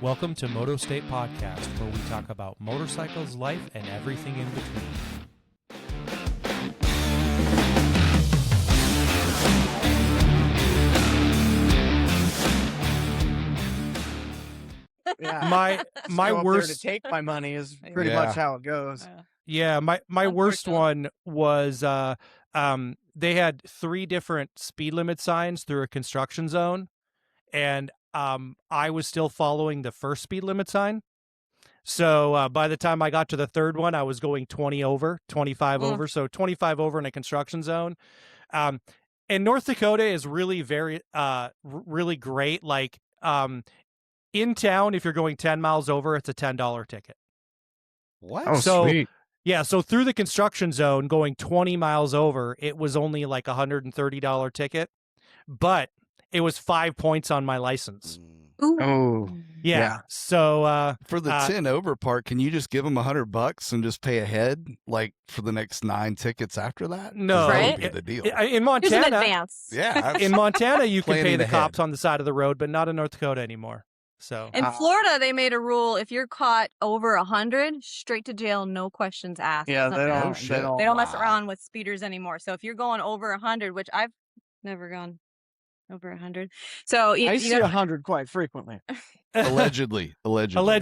Welcome to Moto State Podcast, where we talk about motorcycles, life, and everything in between. Yeah. My Go up worst there to take my money is pretty much how it goes. Yeah, my worst one was they had 3 different speed limit signs through a construction zone, and I was still following the first speed limit sign. So by the time I got to the third one, I was going 20 over, 25 over, so 25 over in a construction zone. And North Dakota is really really great. Like in town, if you're going 10 miles over, it's a $10 ticket. What? Oh, So, sweet. Yeah, so through the construction zone, going 20 miles over, it was only like a $130 ticket, but it was 5 points on my license. Ooh. Oh, Yeah. So For the 10 over part, can you just give them $100 and just pay ahead, like for the next 9 tickets after that? No. that Right? would be the deal. in Here's an Montana, advance. Yeah, in Montana, you can pay Planning the ahead. cops on the side of the road, but not in North Dakota anymore. So In Florida, they made a rule: if you're caught over 100, straight to jail, no questions asked. yeah. It's They not- don't. Oh, shit. They don't mess Wow. around with speeders anymore. So if you're going over 100, which I've never gone over 100, so I you see 100 quite frequently Allegedly. Allegedly.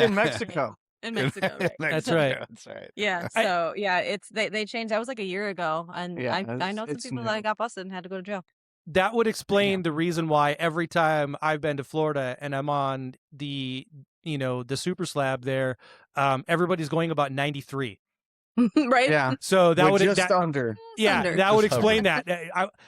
in Mexico. in Mexico, right? That's right. That's right. Yeah. So yeah, it's they changed. That was like a year ago, and Yeah, I know some it's people new. that got busted and had to go to jail. That would explain the reason why every time I've been to Florida and I'm on the super slab there, everybody's going about 93. Right? Yeah. So that We're would just under. yeah, under. that would Just explain that.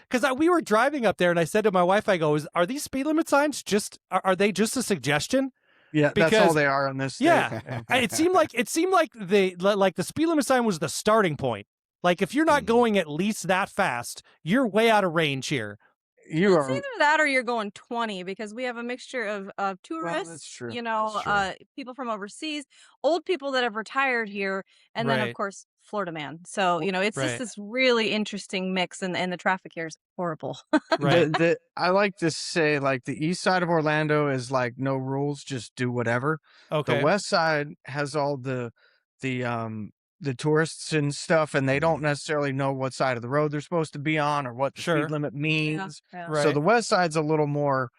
Because we were driving up there and I said to my wife, I go, are these speed limit signs are they just a suggestion? Yeah, that's all Because- they are in this state. Yeah. It seemed like the speed limit sign was the starting point. Like if you're not going at least that fast, you're way out of range here. You It's are. either that or you're going 20, because we have a mixture of tourists, that's true. That's That's true. people from overseas, old people that have retired here, and then Right. of course Florida man. So it's Right. just this really interesting mix, and the traffic here is horrible. Right. I like to say, like, the east side of Orlando is like no rules, just do whatever. Okay. The west side has all the tourists and stuff, and they don't necessarily know what side of the road they're supposed to be on or what the Sure. speed limit means. Yeah. Right. So the west side's a little more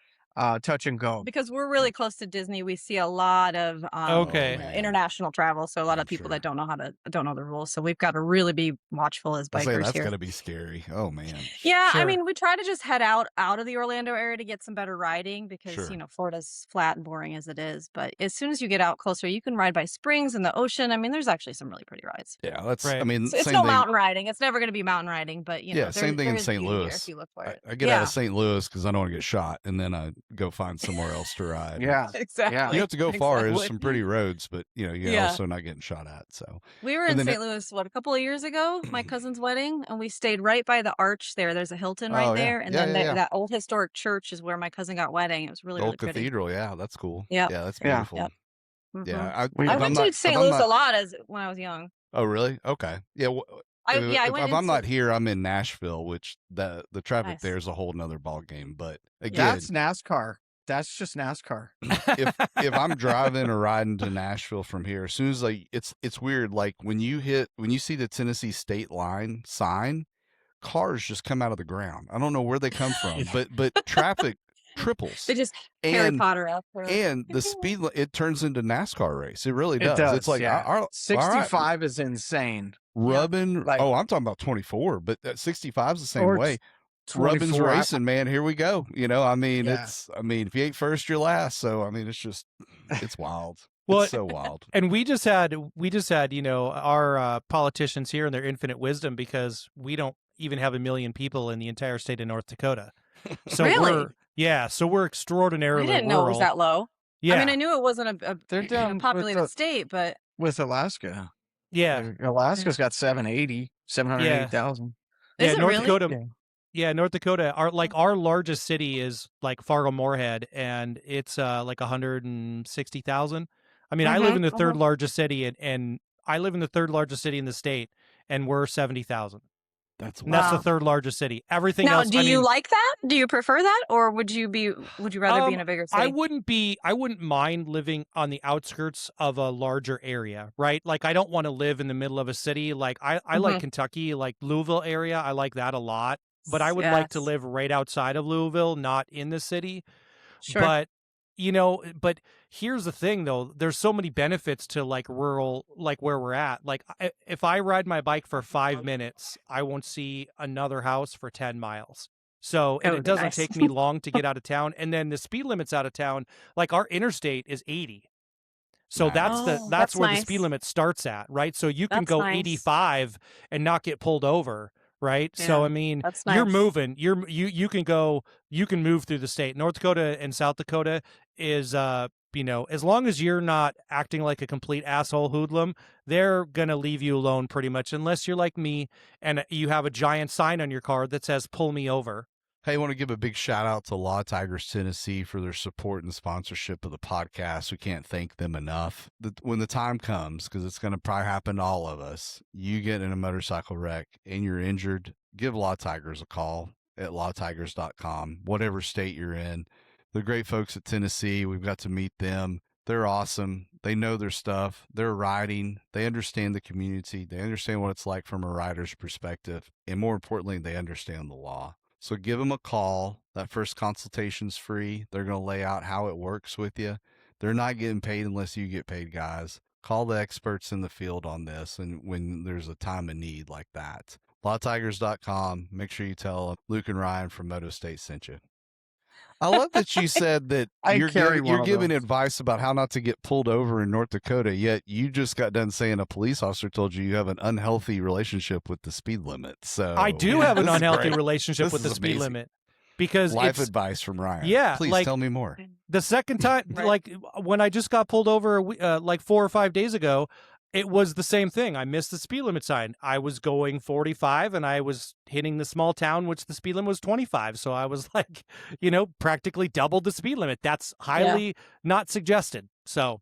touch and go. Because we're really close to Disney, we see a lot of Okay. international travel. So a lot of I'm people sure. that don't know the rules. So we've got to really be watchful as I say bikers that's here. got to be scary. Oh, man. Yeah, I Sure. mean, we try to just head out of the Orlando area to get some better riding, because Sure. Florida's flat and boring as it is. But as soon as you get out closer, you can ride by springs and the ocean. I mean, there's actually some really pretty rides. Yeah, that's, Right. I mean, So it's same no thing. mountain riding. It's never going to be mountain riding, but Yeah, same thing in there is St. beauty here Louis. if you look for it. I get Yeah. out of St. Louis because I don't want to get shot, and then I go find somewhere else to ride. Yeah. Exactly. Yeah. You have to go far. There's Exactly. some pretty roads, but you're Yeah. also not getting shot at. So We were And in then St. Louis, a couple of years ago, my cousin's wedding, and we stayed right by the arch there. There's a Hilton right Oh, yeah. there. And Yeah, then yeah, yeah. that old historic church is where my cousin got wedding. It was really, the really old pretty. cathedral, yeah, that's cool. Yep. Yeah, that's Yeah. beautiful. Yep. Mhm. Yeah, We- I if went I'm to not- St. if I'm Louis not- a lot when I was young. Oh, really? Okay. Yeah. I if went I'm into- not here, I'm in Nashville, which the traffic Nice. there is a whole nother ball game. But again, That's NASCAR. That's just NASCAR. if I'm driving or riding to Nashville from here, as soon as it's weird. Like when you see the Tennessee state line sign, cars just come out of the ground. I don't know where they come from, but traffic triples. They just Harry And- Potter up. And the speed, it turns into NASCAR race. It really It does. does. It's like, yeah. all right, 65 is insane. rubbing. Like- I'm talking about 24, but 65 is the same Or way. Rubbin's 24. racing, man. Here we go. I mean, Yeah. if you ain't first, you're last. So, I mean, it's wild. Well, It's so wild. And we just had our politicians here in their infinite wisdom, because we don't even have 1 million people in the entire state of North Dakota. So Really? so we're I extraordinarily didn't know it was rural. that low. Yeah. I mean, I knew it wasn't a They're done with populated the- state, but With Alaska. yeah. Alaska's got 780,000. Yeah, is it North really? Dakota. Yeah, North Dakota. Our largest city is like Fargo Moorhead, and it's like 160,000. I mean, I live in the third largest city, and I live in the third largest city in the state, and we're 70,000. That's And that's the Wow. third largest city. Everything Now, else, do I you mean, like that? Do you prefer that, or would you rather be in a bigger I city? wouldn't mind living on the outskirts of a larger area, right? Like I don't want to live in the middle of a city. Like I like Mhm. Kentucky, like Louisville area. I like that a lot. But I would like to Yes. live right outside of Louisville, not in the city. Sure. But but here's the thing though, there's so many benefits to like rural, like where we're at. Like if I ride my bike for 5 minutes, I won't see another house for 10 miles. So, That and would it be doesn't nice. take me long to get out of town. And then the speed limit's out of town. Like our interstate is 80. So nice. Oh, that's that's where the speed nice. limit starts at, right? So you can That's go nice. 85 and not get pulled over, right? So I Yeah, mean, that's you're nice. moving. You can move through the state. North Dakota and South Dakota is as long as you're not acting like a complete asshole hoodlum, they're going to leave you alone pretty much unless you're like me and you have a giant sign on your car that says pull me over. Hey, I want to give a big shout out to Law Tigers Tennessee for their support and sponsorship of the podcast. We can't thank them enough. When the time comes, because it's going to probably happen to all of us, you get in a motorcycle wreck and you're injured, give Law Tigers a call at lawtigers.com, whatever state you're in. They're great folks at Tennessee. We've got to meet them. They're awesome. They know their stuff. They're riding. They understand the community. They understand what it's like from a rider's perspective. And more importantly, they understand the law. So give them a call. That first consultation's free. They're going to lay out how it works with you. They're not getting paid unless you get paid, guys. Call the experts in the field on this and when there's a time of need like that. LawTigers.com. Make sure you tell Luke and Ryan from Moto State sent you. I love that you said that you're giving advice about how not to get pulled over in North Dakota, yet you just got done saying a police officer told you have an unhealthy relationship with the speed limit. So I do have an unhealthy relationship with the speed amazing. limit because Life it's advice from Ryan. Yeah, Please like tell me more. the second time, Right. like when I just got pulled over like 4 or 5 days ago, it was the same thing. I missed the speed limit sign. I was going 45 and I was hitting the small town, which the speed limit was 25. So I was like, practically doubled the speed limit. That's highly not suggested. So,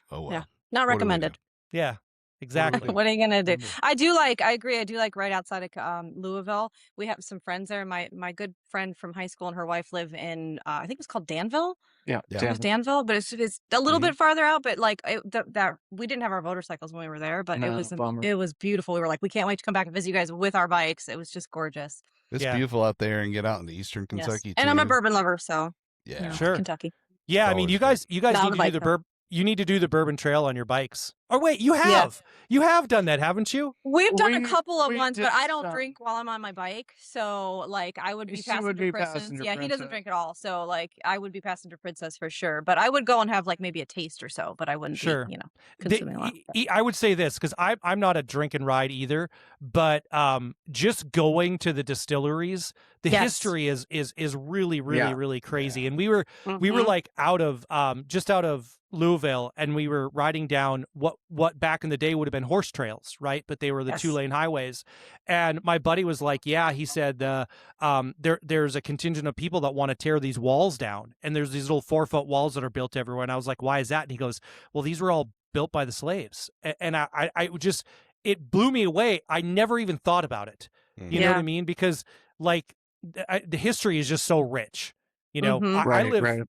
Oh, well. Yeah, not What do we recommended. do? yeah, exactly. What are you gonna do? Mhm. I agree. I do like right outside of Louisville. We have some friends there. My good friend from high school and her wife live in I think it was called Danville. Yeah, Yeah. It was Danville, but it's a little Mhm. bit farther out. But like that we didn't have our motorcycles when we were there, but it No, was bummer. it was beautiful. We were like, we can't wait to come back and visit you guys with our bikes. It was just gorgeous. It's Yeah. beautiful out there and get out into eastern Yes. Kentucky And I'm a too. bourbon lover, so Yeah. Sure. Kentucky. Yeah, It's I mean, always you good. guys Not on need the to do bike, though. you need to do the bourbon trail on your bikes. Or wait, you have. You have done that, haven't you? We've done a We- couple of we ones, did but I don't some. drink while I'm on my bike. So like I would be She passenger would be princess. passenger Yeah, he doesn't princess. drink at all. So like I would be passenger princess for sure. But I would go and have like maybe a taste or so, but I wouldn't Sure. be, consuming a lot. I would say this because I'm not a drink and ride either, but just going to the distilleries, the Yes. history is really Yeah. really crazy. Yeah. And we were Mhm. like just out of Louisville, and we were riding down what back in the day would have been horse trails, right? But they were the Yes. 2-lane highways. And my buddy was like, "Yeah," he said, there's a contingent of people that want to tear these walls down, and there's these little 4-foot walls that are built everywhere." And I was like, "Why is that?" And he goes, "Well, these were all built by the slaves." And I just it blew me away. I never even thought about it. You know what I Yeah. mean? Because like the history is just so rich. Mhm. Right.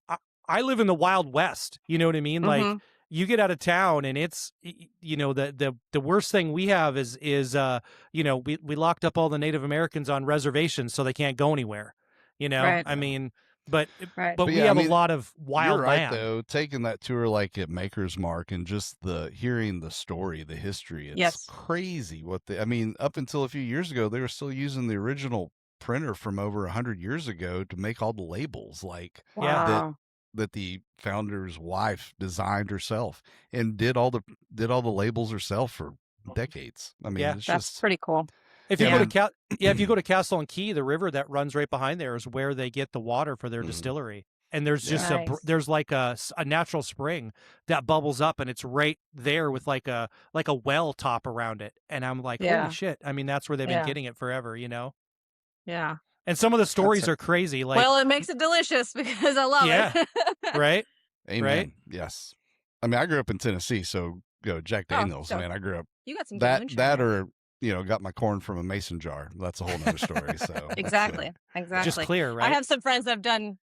I live in the Wild West. You know what I mean? Like Mhm. you get out of town and it's the worst thing we have is we locked up all the Native Americans on reservations so they can't go anywhere. Right. I mean, but Right. but But we yeah, I have mean, a lot of wild You're right land. though. Taking that tour like at Maker's Mark and just hearing the story, the history, it's Yes. crazy up until a few years ago, they were still using the original printer from over 100 years ago to make all the labels like Yeah. Wow. that the founder's wife designed herself and did all the labels herself for decades. I mean, Yeah. it's That's just pretty cool. If you Yeah. go to if you go to Castle and Key, the river that runs right behind there is where they get the water for their Mhm. distillery. And there's just Nice. there's like a natural spring that bubbles up, and it's right there with like a well top around it. And I'm like, Yeah. holy shit! I mean, that's where they've been Yeah. getting it forever, Yeah. And some of the stories a- are crazy, like Well, it makes it delicious because I love Yeah. it. right. amen. Right? Yes. I mean, I grew up in Tennessee, so Jack Oh, Daniels, so man, I grew up You got some good that moonshine that there. or got my corn from a mason jar. That's a whole nother story. So Exactly. Just Exactly. clear, I right? have some friends that have done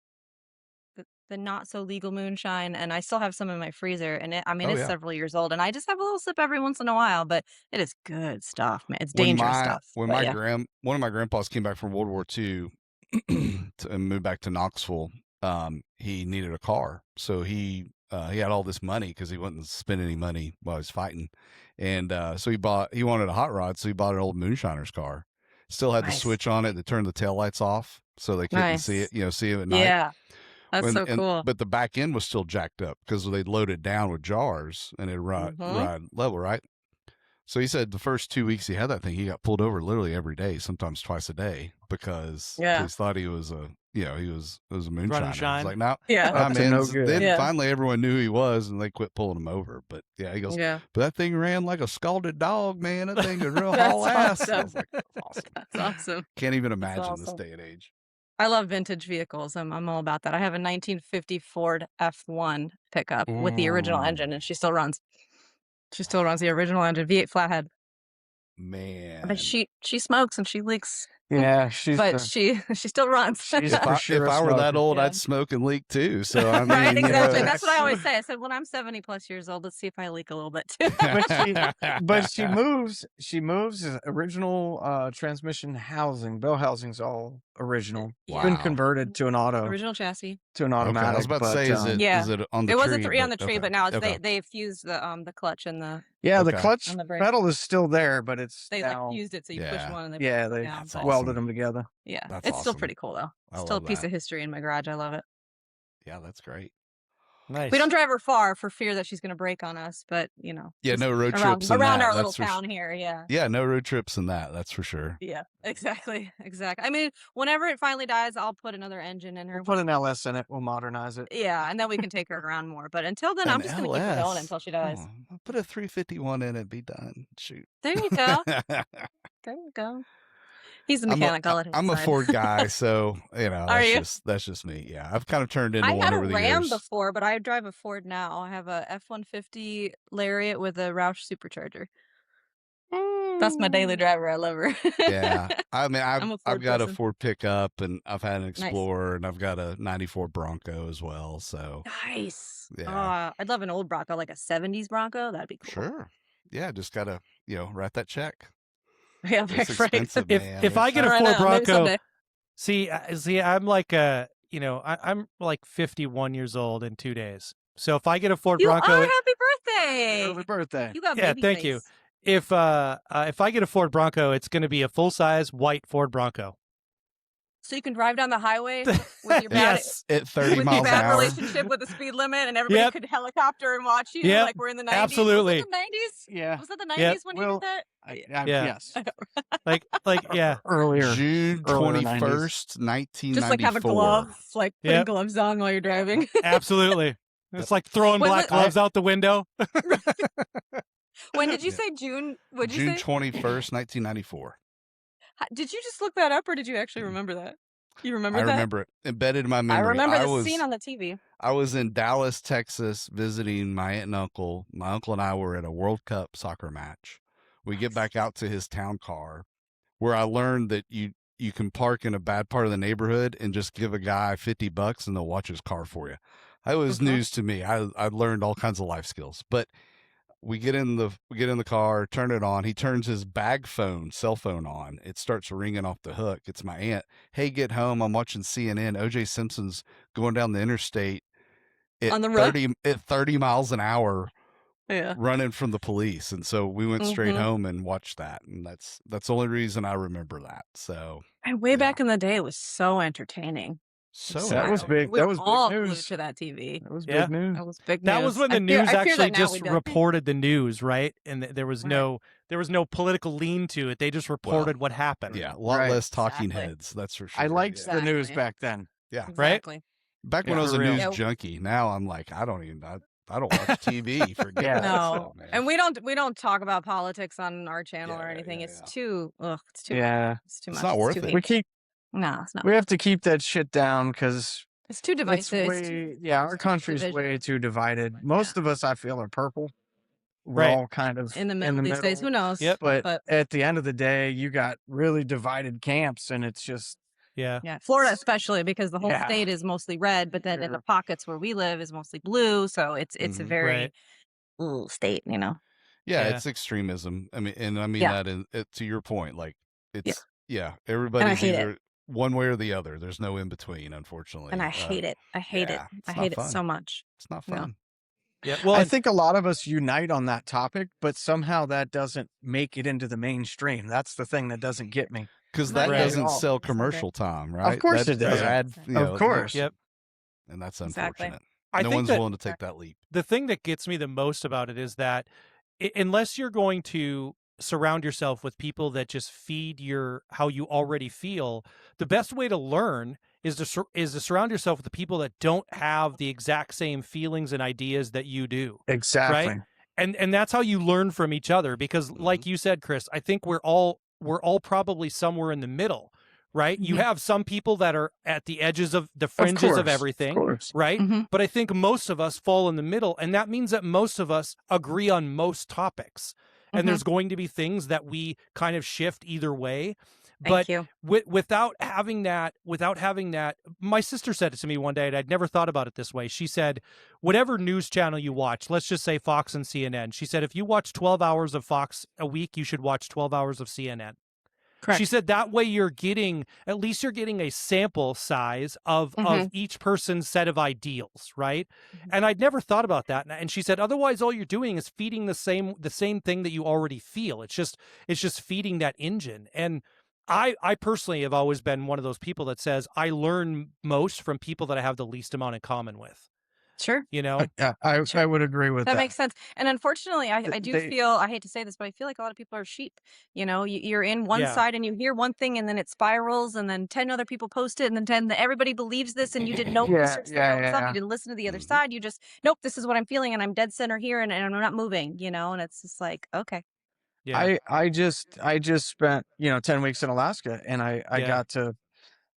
the not so legal moonshine, and I still have some in my freezer. And it's yeah. several years old, and I just have a little sip every once in a while. But it is good stuff, man. It's When dangerous my stuff. when But my yeah, one of my grandpas came back from World War II and moved back to Knoxville, he needed a car, so he had all this money because he wouldn't spend any money while he was fighting, and so he wanted a hot rod, so he bought an old moonshiner's car. Still had the nice, switch on it that turned the taillights off, so they couldn't see it, nice. see him at night. Yeah, that's so cool. But the back end was still jacked up because they'd loaded down with jars and it'd Mm-hmm. ride level, right? So he said the first 2 weeks he had that thing, he got pulled over literally every day, sometimes twice a day, because Yeah, police thought he was a, it was a moonshiner. It's shine. like, no, yeah, Up to man. no good. Then Yeah. finally everyone knew who he was and they quit pulling him over. But yeah, he goes, yeah. but that thing ran like a scalded dog, man. That thing could real That's haul ass. I awesome. was like, that's awesome. That's awesome. Can't even That's imagine this awesome. day and age. I love vintage vehicles. I'm all about that. I have a 1950 Ford F1 pickup with the original engine, and she still runs. She still runs the original engine, V8 flathead. Man. But she smokes and she leaks, Yeah, she's but she still runs. she's If for sure if a I were that smoker. old, Yeah. I'd smoke and leak too. So I mean, Right, exactly. you know, That's what I always say. I said, when I'm 70 plus years old, let's see if I leak a little bit too. But she moves. She moves his original transmission housing. Bell housing's all original. It's been Wow. converted to an Original chassis. to an Okay, automatic. I was about to but, say, Yeah. is it on the It was tree? a three on the But- tree, okay. but now it's, Okay. they fused the clutch and the yeah, the Okay. clutch on the brake. pedal is still there, but it's They now, like fused it so you push Yeah. one and they yeah, push they it down. That's But awesome. welded them together. yeah, That's it's still awesome. pretty cool though. I Still a love piece that. of history in my garage. I love it. Yeah, that's great. Nice. We don't drive her far for fear that she's going to break on us, but Yeah, just no road around trips in around that. our little That's for town here. Yeah. Yeah, no road trips in that. That's for sure. Yeah, exactly. I mean, whenever it finally dies, I'll put another engine in her. We'll put an LS in it. We'll modernize it. Yeah, and then we can take her around more. But until then, I'm An just going to keep her going LS. until she Come dies. on, I'll put a 351 in it. Be done. Shoot. There you go. There you go. He's the mechanic. I'll let him I'm a decide. Ford guy, so Are you? that's just me. Yeah, I've kind of turned into I one had a over the Ram years. before, but I drive a Ford now. I have a F-150 Lariat with a Roush supercharger. That's my daily driver. I love her. Yeah, I mean, I'm a I've Ford got a person. Ford pickup, and I've had an Nice. Explorer, and I've got a '94 Bronco as well. So Nice. Yeah. I'd love an old Bronco, like a 70s Bronco. That'd be cool. sure, yeah, just gotta write that check. Yeah, It's right. expensive, man. If I get a Right Ford now, maybe Bronco, someday. see, I'm like I'm like 51 years old in 2 days. So if I get a Ford You Bronco, are happy birthday. Early birthday. You got yeah, baby thank face. you. If I get a Ford Bronco, it's going to be a full size white Ford Bronco. So you can drive down the highway with your bad, Yes, At 30 with your miles an bad hour. relationship with the speed limit, and everybody Yep. could helicopter and watch you Yep. like we're in the 90s. Absolutely. Was it the 90s? Yeah. Was that the 90s Yep. when you Well, did that? Yeah. Yeah. Yes. like yeah. Earlier. June Earlier 21st, 1994. Just like having gloves, like putting Yep. gloves on while you're driving. Absolutely. It's like throwing When black the- gloves out the window. When did you say June? What'd you June say? 21st, 1994. Did you just look that up, or did you actually remember that? You remember I that? remember it embedded in my I memory. remember the scene on the TV. I was in Dallas, Texas, visiting my aunt and uncle. My uncle and I were at a World Cup soccer match. We get back out to his town car, where I learned that you can park in a bad part of the neighborhood and just give a guy $50 and they'll watch his car for you. That was news to me. I learned all kinds of life skills. But we get in the car, turn it on. He turns his cell phone on. It starts ringing off the hook. It's my aunt. Hey, get home. I'm watching CNN. O.J. Simpson's going down the interstate at On the road? 30 miles an hour, Yeah. running from the police. And so we went straight Mhm. home and watched that. And that's the only reason I remember that. So And way Yeah. back in the day, it was so entertaining. That was big. We That were was big all glued news. to that TV. That was Yeah. big news. That was big news. That was when the I fear news that actually now just we don't. reported the news, right? And there was Right. there was no political lean to it. They just reported what happened. yeah, a lot Right. less talking Exactly. heads. That's for sure. I liked Yeah. the news Exactly. back then. Yeah. Right? Exactly. Back when Yeah, I was a for real. news Yeah. junkie. Now I'm like, I don't watch TV. Forget Yeah. it. No, man. and we don't talk about politics on our channel Yeah, or yeah, anything. yeah, It's yeah. too it's too Yeah. it's too It's much. not worth too it. hateful. We No, it's not. have to keep that shit down because It's too it's divisive. It's our country's division. way too divided. Most of us, I feel, are purple. we're Right. all kind of in the middle these days. Who knows? Yep. But at the end of the day, you got really divided camps, and it's just Yeah. Yeah, Florida especially, because the whole Yeah. state is mostly red, but then in the pockets where we live is mostly blue. So it's a Mhm. very Right. little state, you know. Yeah, Yeah. it's extremism. I mean, and I mean Yeah. that to your point. Like, it's And I everybody's hate it. either one way or the other. There's no in between, unfortunately. And I hate it. I hate yeah, it. it's I not hate it fun. so much. It's not No. fun. Yeah. Well, I and- think a lot of us unite on that topic, but somehow that doesn't make it into the mainstream. That's the thing that doesn't get me. Because Not that Right. doesn't at all. sell It's okay. commercial time, right? Of course That it doesn't. add, Exactly. you know, Of course. Yep. and that's Exactly. unfortunate. I No think one's that willing to take that leap. the thing that gets me the most about it is that unless you're going to surround yourself with people that just feed your how you already feel, the best way to learn is to surround yourself with the people that don't have the exact same feelings and ideas that you do. Exactly. Right. And that's how you learn from each other, because like you said, Chris, I think we're all probably somewhere in the middle, right? You Mhm. have some people that are at the edges of the fringes of everything, course. right? Mhm. But I think most of us fall in the middle, and that means that most of us agree on most topics. And Mhm. there's going to be things that we kind of shift either way. Thank But you. without having that, my sister said it to me one day, and I'd never thought about it this way. She said, whatever news channel you watch, let's just say Fox and CNN. She said, if you watch 12 hours of Fox a week, you should watch 12 hours of CNN. Correct. She said that way at least you're getting a sample size of each person's set of ideals, right? Mhm. And I'd never thought about that. And she said, otherwise all you're doing is feeding the same thing that you already feel. It's just feeding that engine. And I personally have always been one of those people that says I learn most from people that I have the least amount in common with, Sure. you know? Yeah, I Sure. would agree with That that. makes sense. And unfortunately, I do They- feel, I hate to say this, but I feel like a lot of people are sheep. You know, you're in one Yeah. side and you hear one thing and then it spirals and then 10 other people post it and then 10, everybody believes this and you didn't know Yeah, research yeah, that was up. yeah. You didn't listen to the other Mhm. side. You just, nope, this is what I'm feeling and I'm dead center here and I'm not moving, you know, and it's just like, okay. Yeah. I just spent 10 weeks in Alaska, and I Yeah. got to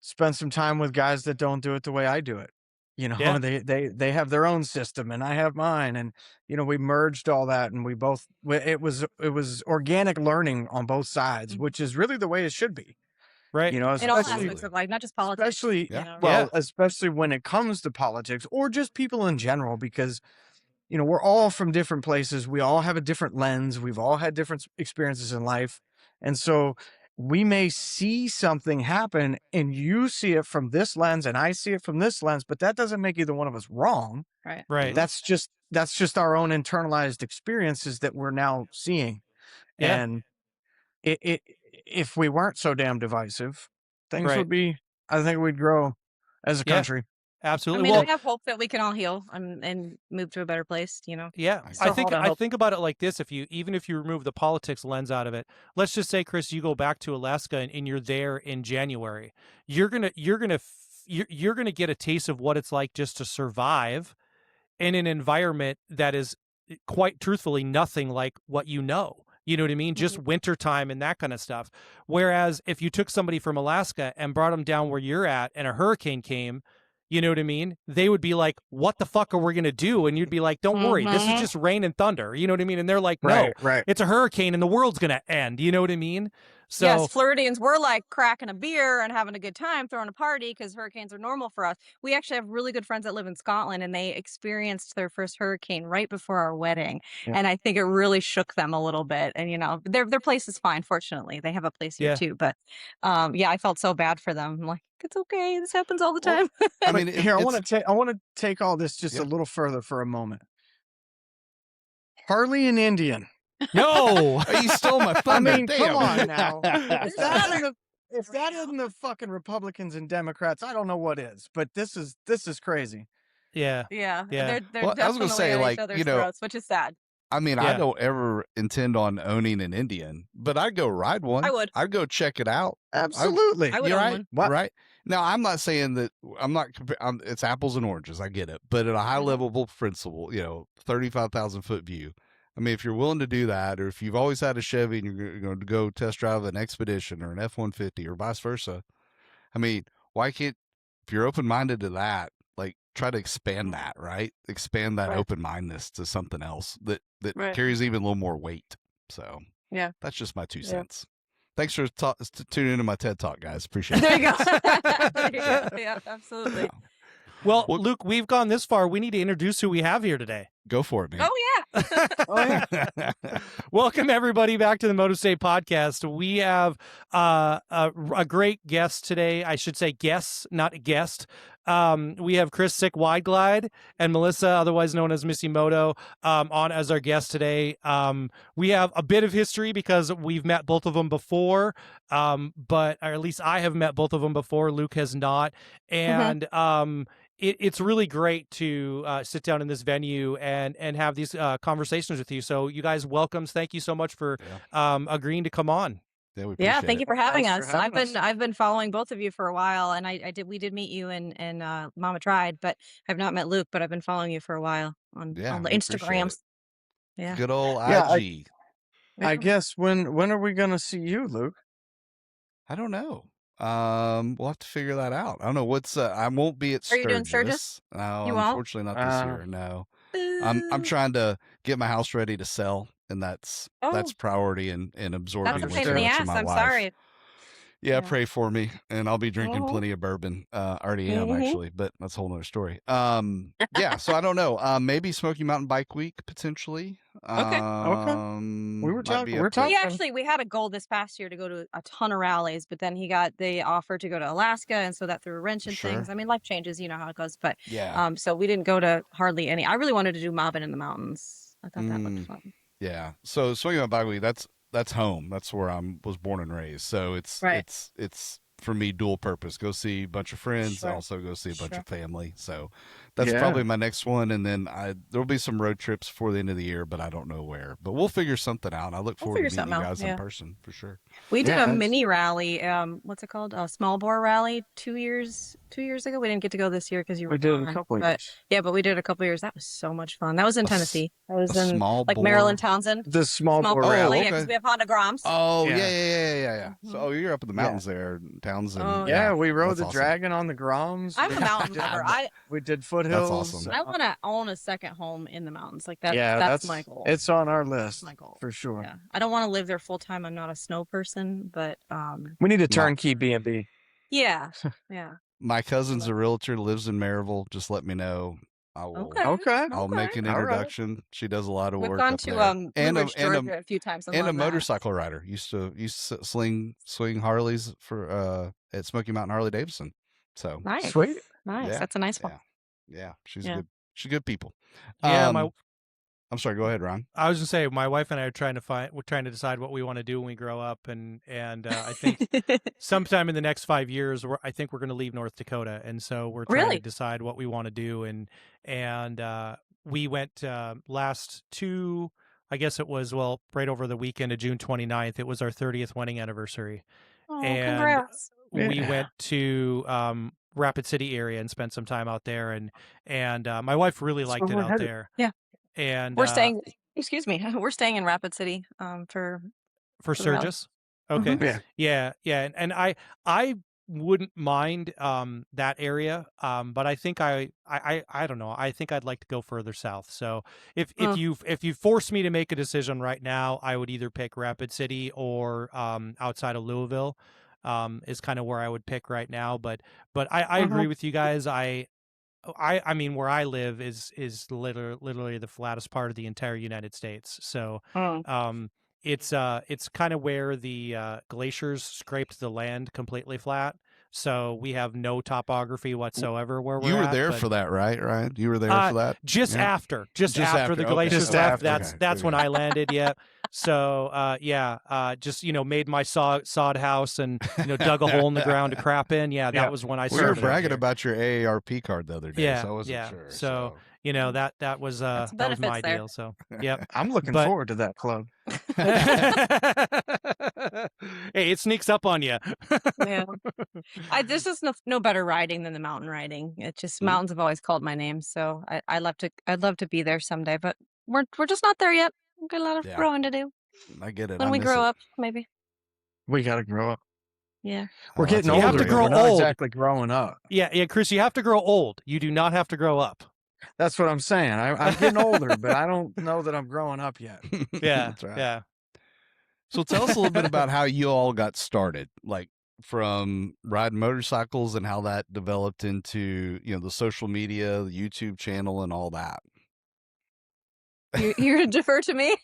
spend some time with guys that don't do it the way I do it. Yeah. They have their own system and I have mine, and we merged all that, and it was organic learning on both sides, Mhm. which is really the way it should be. Right. In all Especially aspects of life, not just politics. especially Yeah. well, especially when it comes to politics or just people in general, because we're all from different places. We all have a different lens. We've all had different experiences in life. And so we may see something happen and you see it from this lens and I see it from this lens, but that doesn't make either one of us wrong. Right. Right. That's just our own internalized experiences that we're now seeing. Yeah. And if we weren't so damn divisive, things Right. would be, I think we'd grow as a Yeah. country. I Absolutely. mean, Well, I have hope that we can all heal and move to a better place, you know. yeah, I I Still think hold out I hope. think about it like this: even if you remove the politics lens out of it, let's just say, Chris, you go back to Alaska and you're there in January. You're gonna get a taste of what it's like just to survive in an environment that is quite truthfully nothing like what you know. You know what I mean? Just wintertime and that kind of stuff. Whereas if you took somebody from Alaska and brought them down where you're at and a hurricane came, you know what I mean? They would be like, what the fuck are we going to do? And you'd be like, don't worry, this is Mhm. just rain and thunder. You know what I mean? And they're like, no, Right. it's a hurricane and the world's going to end. You know what I mean? So, Yes, Floridians, we're like cracking a beer and having a good time, throwing a party because hurricanes are normal for us. We actually have really good friends that live in Scotland and they experienced their first hurricane right before our wedding. Yeah. And I think it really shook them a little bit. And, their place is fine, fortunately. They have a place here Yeah. too. But yeah, I felt so bad for them. I'm like, it's okay. This happens all the Well, time. I But mean, here, I it's want to take all this just Yeah. a little further for a moment. Harley and Indian. no. Oh, you stole my thunder. I mean, come Damn. on now. If that isn't the fucking Republicans and Democrats, I don't know what is. But this is crazy. Yeah. Yeah. Yeah. They're Well, I was gonna definitely say, at like, each other's throats, which is sad. I mean, I Yeah. don't ever intend on owning an Indian, but I'd go ride one. I would. I'd go check it out. Absolutely. I would You're own right. one. What? Right. Now, I'm not saying that I'm not. It's apples and oranges. I get it, but at a high Mhm. level principle, 35,000 foot view. I mean, if you're willing to do that, or if you've always had a Chevy and you're going to go test drive an Expedition or an F-150 or vice versa, I mean, why can't, if you're open minded to that, like try to expand that, right? Expand that Right. open-mindedness to something else that Right. carries even a little more weight. So Yeah. that's just my 2 Yeah. cents. Thanks for tuning into my TED Talk, guys. Appreciate There it. you go. There you go. Yeah, absolutely. Yeah. Well, Well- Luke, we've gone this far. We need to introduce who we have here today. Go for it, man. Oh yeah. Oh yeah. Welcome everybody back to the Moto State Podcast. We have a great guest today. I should say guests, not guest. We have Chris Sickwideglide and Melissa, otherwise known as Missy.Moto, on as our guest today. We have a bit of history because we've met both of them before, but or at least I have met both of them before. Luke has not, and it's really great to sit down in this venue and have these conversations with you. So you guys, welcome. Thank you so much for agreeing to come on. Yeah, we Yeah, appreciate thank you it. for having Thanks us. for having us. I've been following both of you for a while, and we did meet you in Mama Tried, but I've not met Luke, but I've been following you for a while on Yeah, the we appreciate Instagrams. it. Yeah. Good old Yeah, IG. I guess when are we gonna see you, Luke? I don't know. We'll have to figure that out. I don't know what's. I won't be at Are you doing Sturgis. No, You won't? unfortunately not this year. No, I'm Boo. trying to get my house ready to sell, and that's Oh. priority and absorbing That's a way pain too in the much of ass. my I'm life. sorry. Yeah, Yeah. pray for me, and I'll be drinking Mhm. plenty of bourbon. Already am Mhm. actually, but that's a whole nother story. Yeah, so I don't know. Maybe Smoky Mountain Bike Week potentially. Okay. We were Might talking. be We're up to- talking. We had a goal this past year to go to a ton of rallies, but then they offered to go to Alaska, and so that threw a wrench in Sure. things. I mean, life changes, you know how it goes. But Yeah. so we didn't go to hardly any. I really wanted to do mobbing in the mountains. I thought that looked fun. Yeah. So Smoky Mountain Bike Week, that's home. That's where was born and raised. So it's Right. it's for me dual purpose. Go see a bunch of friends, Sure. also go see a bunch Sure. of family. So that's Yeah. probably my next one, and then there'll be some road trips before the end of the year, but I don't know where. But we'll figure something out. I look We'll forward figure to meeting you something out, guys yeah. in person for sure. We did Yeah, a that's- mini rally. What's it called? A small bore rally 2 years ago. We didn't get to go this year because you were We did gone, a couple of but years. yeah, but we did a couple years. That was so much fun. That was in A s- Tennessee. That was A in small like bore. Maryland, Townsend. The small Small bore bore Oh, rally, rally. because okay. we have Honda Groms. Oh Yeah. yeah. Mhm. So you're up in the Yeah. mountains there, Townsend. Oh, Yeah, we rode that's the awesome. dragon on the Groms. I'm a We mountain did- lover. We did foothills. awesome. I want to own a second home in the mountains. Like that's Yeah, that's my goal. It's on our That's list my goal. for sure. Yeah, I don't want to live there full time. I'm not a snow person, but We need a No. turnkey B&B. yeah, yeah. My cousin's a realtor, lives in Maryville. Just let me know. I will. Okay. Okay. I'll make an All right. introduction. She does a lot of We've work gone up to there. Blue and Ridge, a, Georgia a few times. and a love that. motorcycle rider. Used to swing Harleys for at Smoky Mountain Harley Davidson. So Nice, Sweet. nice. Yeah, That's a nice one. yeah, she's Yeah. good. She's good people. Yeah, I'm sorry. Go ahead, Ron. I was gonna say my wife and I are we're trying to decide what we want to do when we grow up, and I think sometime in the next 5 years, I think we're going to leave North Dakota, and so we're trying Really? to decide what we want to do, and we went last two. I guess it was right over the weekend of June 29th. It was our 30th wedding anniversary. Oh, And congrats. We Yeah. went to Rapid City area and spent some time out there, and my wife really That's liked where it we're out headed. there. Yeah. And We're staying. Excuse me. We're staying in Rapid City for for the rally. Sturgis. Okay. Mhm. Yeah. And I wouldn't mind that area, but I think I don't know. I think I'd like to go further south. So if you force me to make a decision right now, I would either pick Rapid City or outside of Louisville. Is kind of where I would pick right now. But I agree with you guys. I mean, where I live is literally the flattest part of the entire United States. So it's kind of where the glaciers scraped the land completely flat. So we have no topography whatsoever where we're You were at, there but for that, right, Ryan? You were there for that? just Yeah. after Just after after, the okay. glaciers Just left. after. That's Okay, when okay. I landed. Yeah. So just made my sod house and dug a hole in the ground to crap in. Yeah, that Yeah. was when I We were started. out bragging here. about your AARP card the other day, Yeah, so I wasn't yeah. sure. So, that was That's that was my benefits there. deal. So yep. I'm looking But- forward to that club. Hey, it sneaks up on you. Yeah. There's just no better riding than the mountain riding. It just Mhm. mountains have always called my name, so I'd love to be there someday, but we're just not there yet. We've got a lot of Yeah. growing to do. I get it. When I we miss grow it. up, maybe. We got to grow up. Yeah. We're Oh, that's getting a You have older. to great grow We're one. not old. exactly growing up. Yeah, Chris, you have to grow old. You do not have to grow up. That's what I'm saying. I'm getting older, but I don't know that I'm growing up yet. Yeah, That's right. yeah. So tell us a little bit about how you all got started, like from riding motorcycles and how that developed into, the social media, the YouTube channel and all that. You're to defer to me.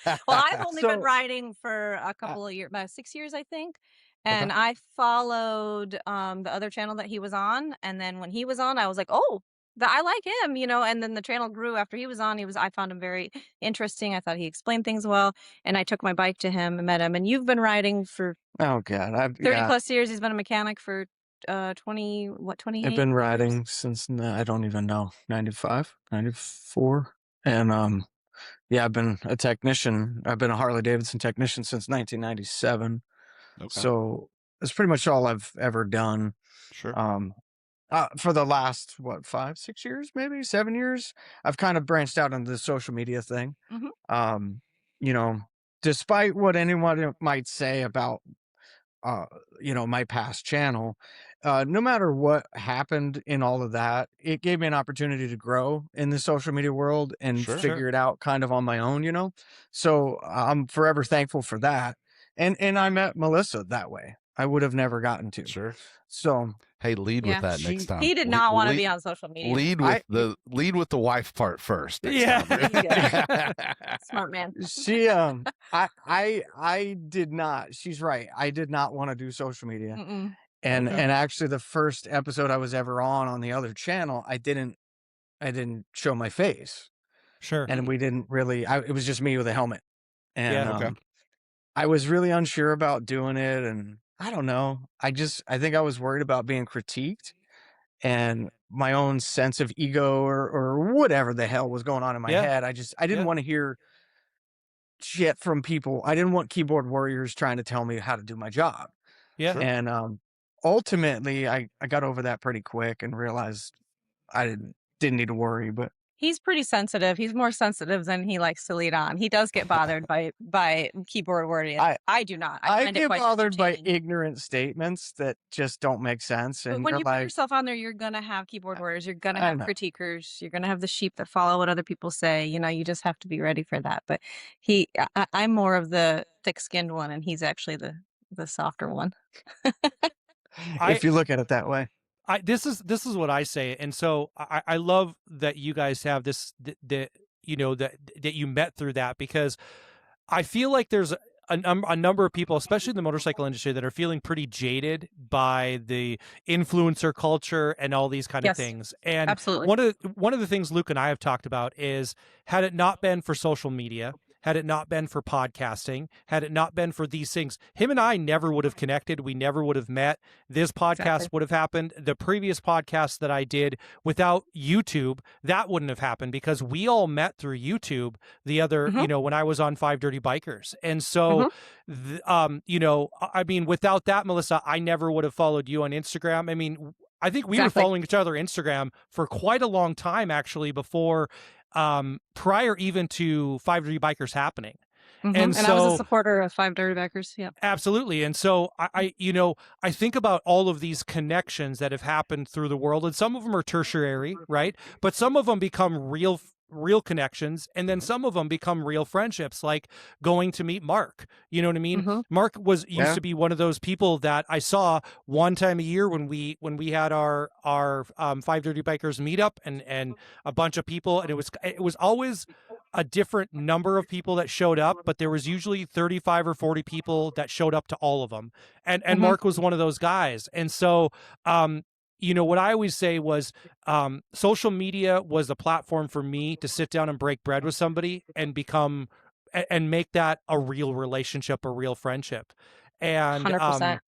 Well, I've only been So, riding for a couple of years, about 6 years, I think. okay. And I followed the other channel that he was on, and then when he was on, I was like, oh, I like him, and then the channel grew after he was on. I found him very interesting. I thought he explained things well, and I took my bike to him and met him. And you've been riding for Oh God, 30 plus years. He's been a mechanic for 20, what, I've 28 been years? riding since I don't even know 95, 94, and yeah, I've been a technician. I've been a Harley Davidson technician since 1997. Okay. So that's pretty much all I've ever done. Sure. For the last 5, 6 years, maybe 7 years, I've kind of branched out into the social media thing. Mhm. You know, despite what anyone might say about my past channel, no matter what happened in all of that, it gave me an opportunity to grow in the social media world and Sure. figure it out kind of on my own. So I'm forever thankful for that. And I met Melissa that way. I would have never gotten to. Sure. So Hey, lead Yeah. with that next time. He did not want to be on social media. Lead with the wife part first. Next Yeah. time. Smart man. she I did not. She's right. I did not want to do social media. Mm-mm. And Okay. and actually the first episode I was ever on the other channel, I didn't show my face. Sure. And we didn't really it was just me with a helmet. And Yeah. Okay. I was really unsure about doing it, and I don't know. I think I was worried about being critiqued and my own sense of ego or whatever the hell was going on in my Yeah. head. I didn't Yeah. want to hear shit from people. I didn't want keyboard warriors trying to tell me how to do my job. Yeah. Sure. And ultimately I got over that pretty quick and realized I didn't need to worry. But He's pretty sensitive. He's more sensitive than he likes to lead on. He does get bothered by keyboard wording. I do not. I I find it get quite bothered by entertaining. ignorant statements that just don't make sense. But And when you're you put like, yourself on there, you're gonna have keyboard warriors. You're gonna I have know. critiquers. You're gonna have the sheep that follow what other people say. You just have to be ready for that. But I'm more of the thick-skinned one, and he's actually the softer one. If you look at it that way. This is what I say, and so I love that you guys have this that you met through that, because I feel like there's a number of people, especially in the motorcycle industry, that are feeling pretty jaded by the influencer culture and all these kind of Yes, things. And absolutely. one of the things Luke and I have talked about is, had it not been for social media, had it not been for podcasting, had it not been for these things, him and I never would have connected. We never would have met. This podcast Exactly. would have happened. The previous podcast that I did without YouTube, that wouldn't have happened, because we all met through YouTube the other, when I was on Five Dirty Bikers. And so, I mean, without that, Melissa, I never would have followed you on Instagram. I mean, I think we were Exactly. following each other Instagram for quite a long time, actually, before prior even to Five Dirty Bikers happening. And I was a supporter of Five Dirty Bikers. Yeah, absolutely. And so I think about all of these connections that have happened through the world, and some of them are tertiary, right? But some of them become real connections, and then some of them become real friendships, like going to meet Mark. You know what I mean? Mark used to be one of those people that I saw one time a year when we had our Five Dirty Bikers meetup, and a bunch of people, and it was always a different number of people that showed up, but there was usually 35 or 40 people that showed up to all of them. And Mark was one of those guys. And so, what I always say was, social media was the platform for me to sit down and break bread with somebody and and make that a real relationship, a real friendship. And, 100%.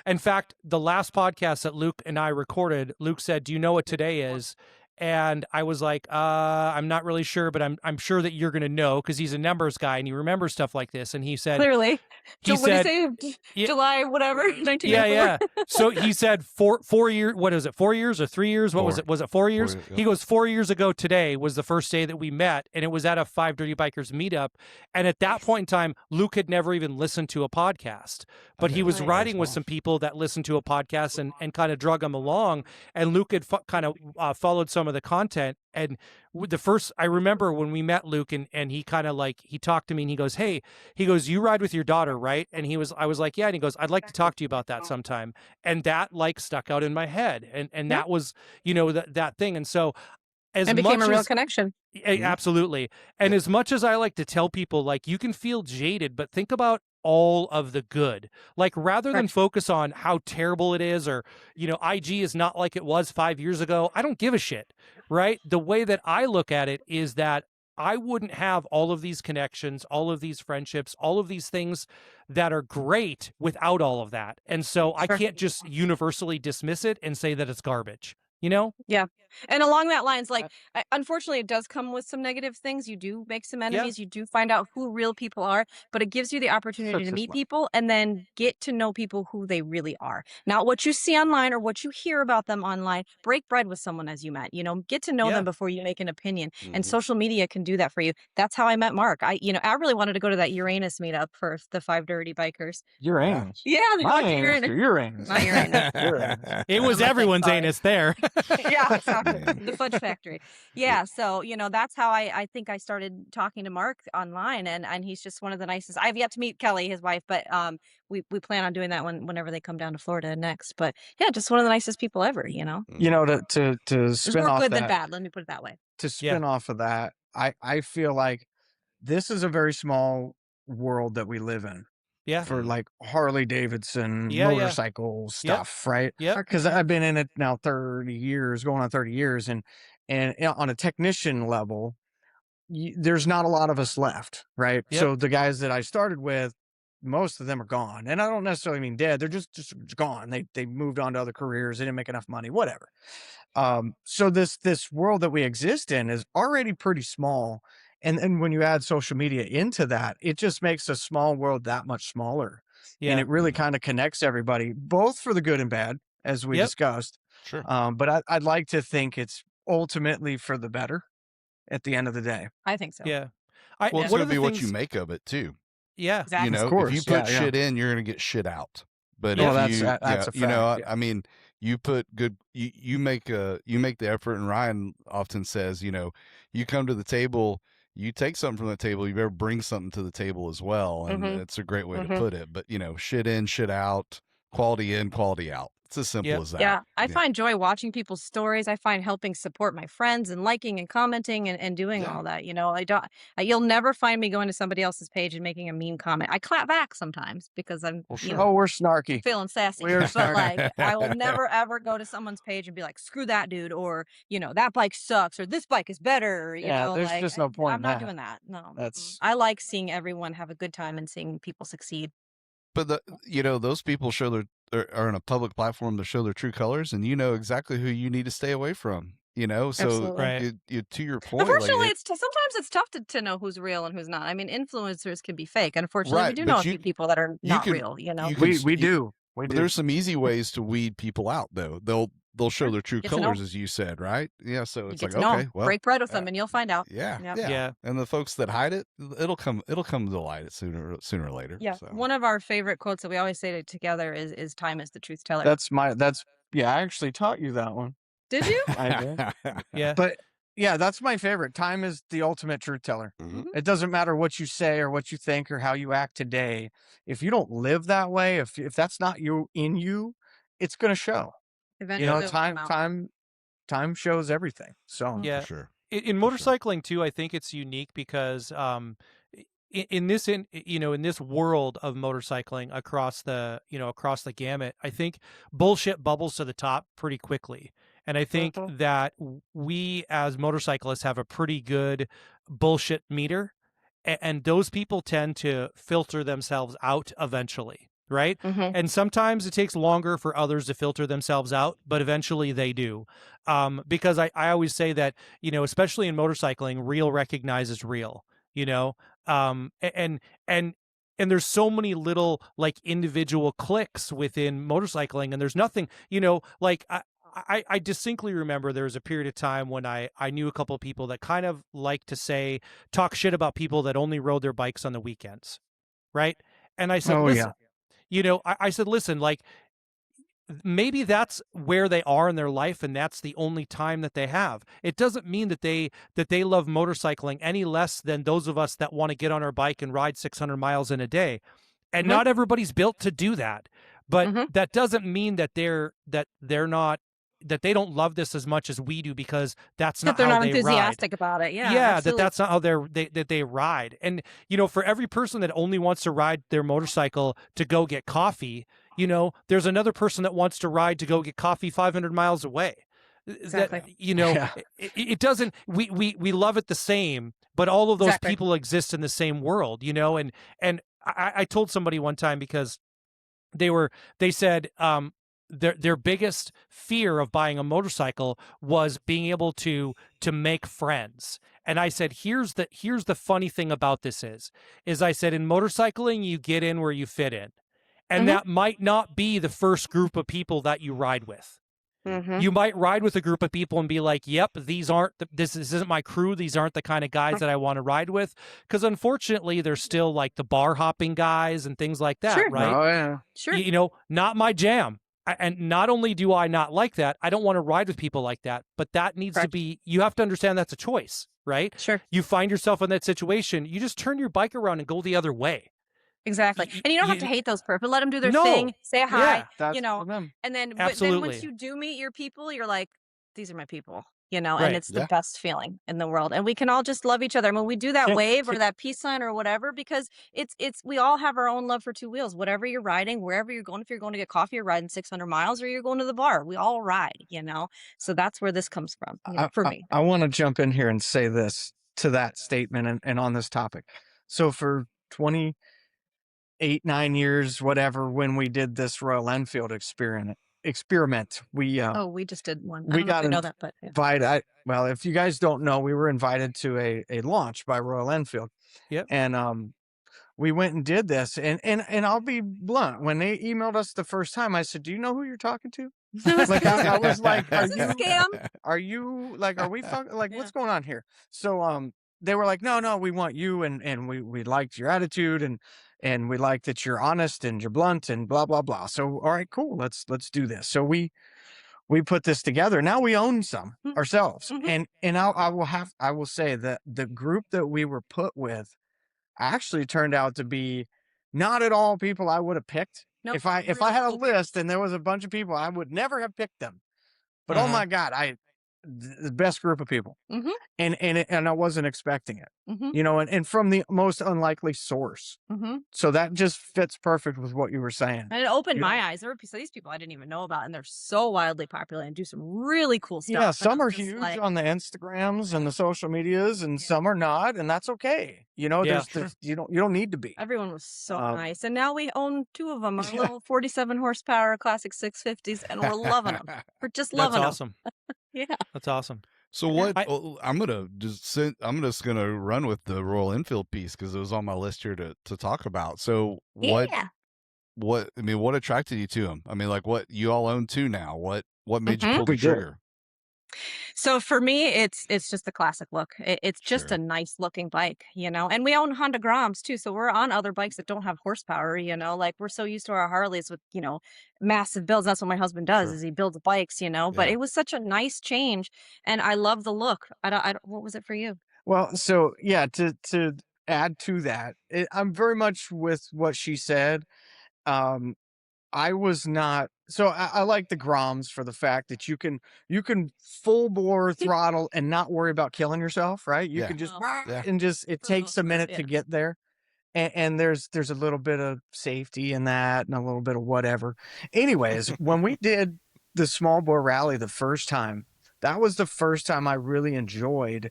In fact, the last podcast that Luke and I recorded, Luke said, "Do you know what today is?" And I was like, I'm not really sure, but I'm sure that you're going to know, because he's a numbers guy and he remembers stuff like this. And he said, Clearly. he What did said, he say? Yeah. July, whatever, 1994. yeah. So he said 4 years. What is it? 4 years or 3 years? What was 4. it? Was it 4 years? 4 years, He goes, 4 years ago today was the first day that we met, and it was at a Five Dirty Bikers meetup. And at that point in time, Luke had never even listened to a podcast, but he was Nice. riding with some people that listened to a podcast and kind of drug him along. And Luke had kind of followed some of the content. And I remember when we met Luke, and he kind of like, he talked to me and he goes, hey, you ride with your daughter, right? And I was like, yeah. And he goes, I'd like to talk to you about that sometime. And that like stuck out in my head. And that was, that thing. And so as And became much a real as, connection. absolutely. And as much as I like to tell people, like, you can feel jaded, but think about all of the good. Like, rather than Correct. focus on how terrible it is, or, IG is not like it was 5 years ago, I don't give a shit, right? The way that I look at it is that I wouldn't have all of these connections, all of these friendships, all of these things that are great without all of that. And so I Sure. can't just universally dismiss it and say that it's garbage, Yeah. And along that lines, like, unfortunately, it does come with some negative things. You do make some enemies. You do find out who real people are, but it gives you the opportunity Such to a meet smart- people and then get to know people who they really are. Not what you see online or what you hear about them online. Break bread with someone as you met, get to know Yeah. them before you make an opinion. And Mhm. social media can do that for you. That's how I met Mark. I really wanted to go to that Uranus meetup for the Five Dirty Bikers. Uranus. Yeah, they My went to anus Uranus. or Uranus? Not Uranus. Uranus. It was That's my thing, everyone's sorry. anus there. Yeah, exactly. Man. The Fudge Factory. Yeah, so that's how I think I started talking to Mark online, and he's just one of the nicest. I've yet to meet Kelly, his wife, but we plan on doing that whenever they come down to Florida next. But yeah, just one of the nicest people ever. You know, to There's spin more off good than that, bad. Let me put it that way. to spin off of that, I feel like this is a very small world that we live in Yeah. for like Harley Davidson Yeah, yeah. motorcycle stuff, right? Yep. Because I've been in it now 30 years, going on 30 years, and on a technician level, there's not a lot of us left, right? Yep. So the guys that I started with, most of them are gone, and I don't necessarily mean dead. They're just gone. They moved on to other careers. They didn't make enough money, whatever. So this world that we exist in is already pretty small, and then when you add social media into that, it just makes a small world that much smaller. Yeah. And it really kind of connects everybody, both for the good and bad, as we Yep. discussed. Sure. But I'd like to think it's ultimately for the better at the end of the day. I think so. Yeah. Well, it's one going of to the be what things, you make of it too. Yeah. Exactly. Of course, if you put yeah. shit in, you're going to get shit out. But Well, if that's you, a fact. Yeah. I mean, you put good, you make the effort, and Ryan often says, you come to the table, you take something from the table, you better bring something to the table as well. And Mhm. it's a great way to Mhm. put it. But, shit in, shit out, quality in, quality out. It's as simple Yep. as that. Yeah, I find joy watching people's stories. I find helping support my friends and liking and commenting and doing Yeah. all that. You'll never find me going to somebody else's page and making a mean comment. I clap back sometimes because I'm, Well, sure. Oh, we're snarky. feeling sassy. We're But snarky. like, I will never ever go to someone's page and be like, "Screw that dude," or that bike sucks, or "This bike is better." Or, Yeah, there's like, just no point I'm in not that. doing that. No, That's- I like seeing everyone have a good time and seeing people succeed. But those people are in a public platform to show their true colors, and you know exactly who you need to stay away from. So Absolutely. Right. to your point, Unfortunately, sometimes it's tough to know who's real and who's not. I mean, influencers can be fake. Unfortunately, we Right, do but know a you- few people that are you not can- real. you can we st- do. We But do. there's some easy ways to weed people out, though. They'll show their true Get to know colors, them. as you said, right? Yeah. So You it's get like, to know okay, 'em. well, Break bread with them, and you'll find out. yeah, Yep. yeah, Yeah. And the folks that hide it, it'll come to light sooner or later. Yeah. So. One of our favorite quotes that we always say together is "Time is the truth teller." Yeah, I actually taught you that one. Did you? I did. Yeah. But yeah, that's my favorite. Time is the ultimate truth teller. Mhm. It doesn't matter what you say or what you think or how you act today. If you don't live that way, if that's not in you, it's going to show. Eventually, it'll come out. Time shows everything. So Yeah. For sure. In motorcycling too, I think it's unique because in this world of motorcycling across the gamut, I think bullshit bubbles to the top pretty quickly. And I think Mhm. that we as motorcyclists have a pretty good bullshit meter, and those people tend to filter themselves out eventually, right? Mhm. And sometimes it takes longer for others to filter themselves out, but eventually they do. Because I always say that, especially in motorcycling, real recognizes real, and and there's so many little like individual cliques within motorcycling, and there's nothing, like I distinctly remember there was a period of time when I knew a couple of people that kind of like to talk shit about people that only rode their bikes on the weekends, right? And I said, Oh listen, yeah. I said, listen, like maybe that's where they are in their life and that's the only time that they have. It doesn't mean that they love motorcycling any less than those of us that want to get on our bike and ride 600 miles in a day. And not everybody's built to do that. But that doesn't mean that they're not, that they don't love this as much as we do, because that's not they're how not they ride. enthusiastic about it. Yeah, Yeah, absolutely. that's not how that they ride. And for every person that only wants to ride their motorcycle to go get coffee, there's another person that wants to ride to go get coffee 500 miles away. Exactly. That it doesn't, we love it the same, but all of those Exactly. people exist in the same world, and I told somebody one time, because they said their biggest fear of buying a motorcycle was being able to make friends. And I said, here's the funny thing about this is I said, in motorcycling, you get in where you fit in. And that might not be the first group of people that you ride with. You might ride with a group of people and be like, yep, this isn't my crew. These aren't the kind of guys that I want to ride with. Because unfortunately, there's still like the bar hopping guys and things like that, Sure. right? Oh yeah. Sure. Not my jam. And not only do I not like that, I don't want to ride with people like that. But that needs to be, you have to understand that's a choice, right? Sure. You find yourself in that situation, you just turn your bike around and go the other way. Exactly. And you don't have to hate those people. Let them do their thing. Say hi. Yeah, That's for them. And then, but then Absolutely. once you do meet your people, you're like, these are my people. Right. And it's the Yeah. best feeling in the world. And we can all just love each other. I mean, we do that Can- wave or can- that peace sign or whatever, because we all have our own love for two wheels. Whatever you're riding, wherever you're going, if you're going to get coffee, you're riding 600 miles, or you're going to the bar, we all ride, So that's where this comes from, for me. I want to jump in here and say this to that statement and on this topic. So for 9 years, whatever, when we did this Royal Enfield experiment, we We just did one. we I don't know if got you know that, but yeah. invited. Well, if you guys don't know, we were invited to a launch by Royal Enfield. Yep. And we went and did this, and I'll be blunt. When they emailed us the first time, I said, "Do you know who you're talking to?" Like I was like, "Are Is this a you? scam? Are you like? Are we like? Yeah. What's going on here?" So they were like, "No, we want you, and we liked your attitude, and we like that you're honest and you're blunt and blah blah blah." So all right, cool. Let's do this. So we put this together. Now we own some ourselves, and I will say that the group that we were put with actually turned out to be not at all people I would have picked. Nope, If I really had a cool people. list and there was a bunch of people, I would never have picked them. But oh my God, the best group of people. Mhm. And I wasn't expecting it, Mhm. and from the most unlikely source. Mhm. So that just fits perfect with what you were saying. And it opened You my eyes. There were these people I didn't even know about, and they're so wildly popular and do some really cool stuff. Yeah, And some I'm are just huge like, on the Instagrams and the social medias, and some are not, and that's okay. Yeah. You don't need to be. everyone was so Um, nice. And now we own two of them, our little 47 horsepower classic 650s, and we're loving them. We're just That's loving awesome. them. Yeah. That's awesome. So what? I'm just gonna run with the Royal Enfield piece because it was on my list here to talk about. So what? Yeah. What I mean, what attracted you to them? I mean, like what you all own two now. What made you pull the We do. trigger? So for me, it's just a classic look. It's just Sure. a nice looking bike, and we own Honda Groms too. So we're on other bikes that don't have horsepower, like we're so used to our Harleys with, massive builds. That's what my husband does, Sure. is he builds bikes, but Yeah. it was such a nice change, and I love the look. I don't, what was it for you? Well, so yeah, to add to that, I'm very much with what she said. Um, I was not. So I like the Groms for the fact that you can full bore throttle and not worry about killing yourself, right? You Yeah. can just Oh. Yeah. and just it For the takes most a part, minute yeah. to get there. And there's a little bit of safety in that and a little bit of whatever. Anyways, when we did the small bore rally the first time, that was the first time I really enjoyed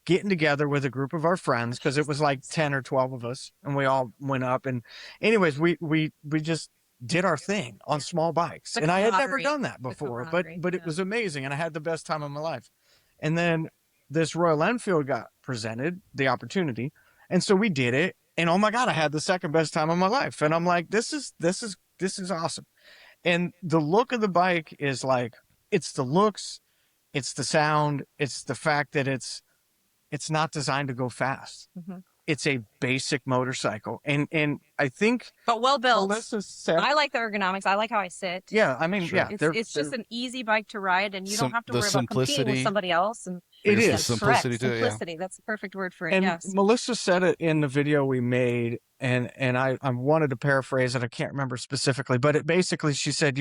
getting together with a group of our friends, because it was like 10 or 12 of us, and we all went up. And anyways, we just did our thing on small bikes, The and I had never camaraderie. done that The before, camaraderie, but it yeah. was amazing, and I had the best time of my life. And then this Royal Enfield got presented the opportunity, and so we did it, And oh my God, I had the second best time of my life. And I'm like, this is awesome. And the look of the bike is like, it's the looks, it's the sound, it's the fact that it's not designed to go fast. Mhm. It's a basic motorcycle. And I think But well built. Melissa said, I like the ergonomics. I like how I sit. yeah, I mean, Sure. yeah, It's just an easy bike to ride, and you don't have to the worry about competing with simplicity. somebody else. And I it guess the is. simplicity to it, yeah. Simplicity. That's the perfect word for it. And Yes. Melissa said it in the video we made, and I wanted to paraphrase it. I can't remember specifically, but it basically, she said,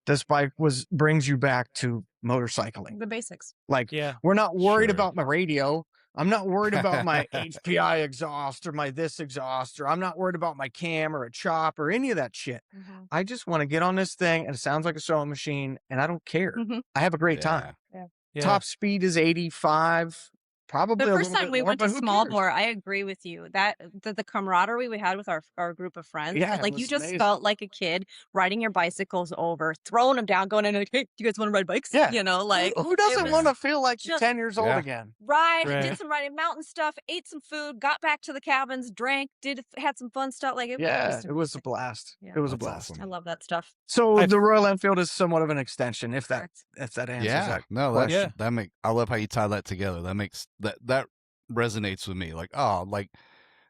this bike brings you back to motorcycling. The basics. Like, Yeah. we're not worried Sure. about my radio. I'm not worried about my HPI exhaust or my this exhaust, or I'm not worried about my cam or a chop or any of that shit. Mhm. I just want to get on this thing and it sounds like a sewing machine and I don't care. Mhm. I have a great time. Yeah. Top speed is 85. Probably The a first little time bit we more, went but to who small cares? bore, I agree with you that the camaraderie we had with our group of friends, Yeah, it like you was just amazing. felt like a kid riding your bicycles over, throwing them down, going in like, hey, do you guys want to ride bikes? Yeah. Like Who doesn't was want to feel like you're just 10 years old Yeah. again? ride, Right. did some riding mountain stuff, ate some food, got back to the cabins, drank, had some fun stuff. Like it Yeah, was it was a blast. Yeah. It was a That's blast. awesome. I love that stuff. So I've- the Royal Enfield is somewhat of an extension, if that Correct. answers Yeah, that. no, question. I love how you tie that together. That makes that resonates with me. Like,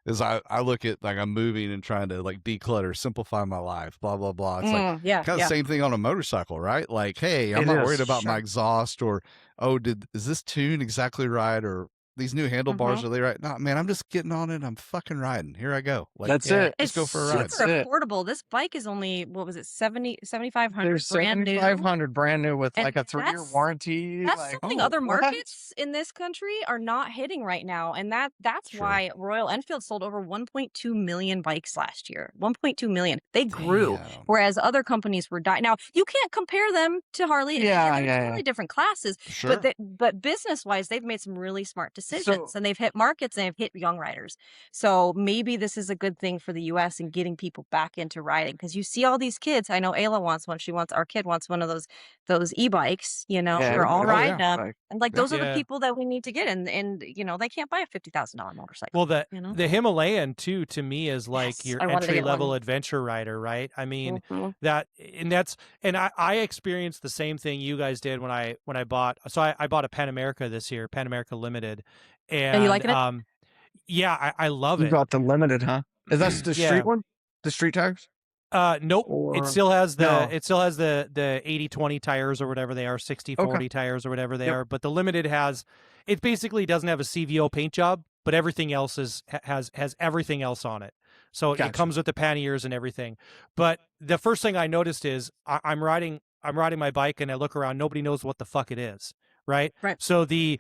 as I look at, like, I'm moving and trying to, like, declutter, simplify my life, blah blah blah. It's like Yeah, kind of the same thing on a motorcycle, right? Like, hey, I'm It not is, worried about my sure. exhaust, or is this tune exactly right, or these new handlebars, are they right? No, man, I'm just getting on it. I'm fucking riding. Here I go. Like, That's yeah. it. Let's go for a ride. It's That's super it. affordable. This bike is only, what was it, 7,500 There's brand new. 7,500 brand new with And like a 3-year that's- warranty. That's like, something oh, other what? markets in this country are not hitting right now. And that's Sure. why Royal Enfield sold over 1.2 million bikes last year. 1.2 million. They grew, Damn. whereas other companies were dying. Now, you can't compare them to Harley. Yeah, They're yeah, totally different classes. Sure. But business-wise, they've made some really smart decisions. And they've hit markets and they've hit young riders. So maybe this is a good thing for the U.S. and getting people back into riding, because you see all these kids. I know Ayla wants one. Our kid wants one of those e-bikes. Yeah, We're all oh, riding yeah. them, Like, and like those are the Yeah. people that we need to get. And they can't buy a $50,000 motorcycle. Well, the you know? the Himalayan too, to me, is like Yes, your I wanted to get entry level one. adventure rider, right? I mean, Mhm. I experienced the same thing you guys did when I bought. So I bought a Pan America this year, Pan America Limited, and you liking it? yeah, I love you it. got the limited, huh? Is that the Yeah. street one? The street tires? Nope. Or- It still has No. the 80/20 tires or whatever they are, 60/40 tires or whatever they Yep. are. But the limited it basically doesn't have a CVO paint job, but everything else has everything else on it. So Gotcha. it comes with the panniers and everything. But the first thing I noticed is I'm riding my bike and I look around, nobody knows what the fuck it is. Right. Right. So the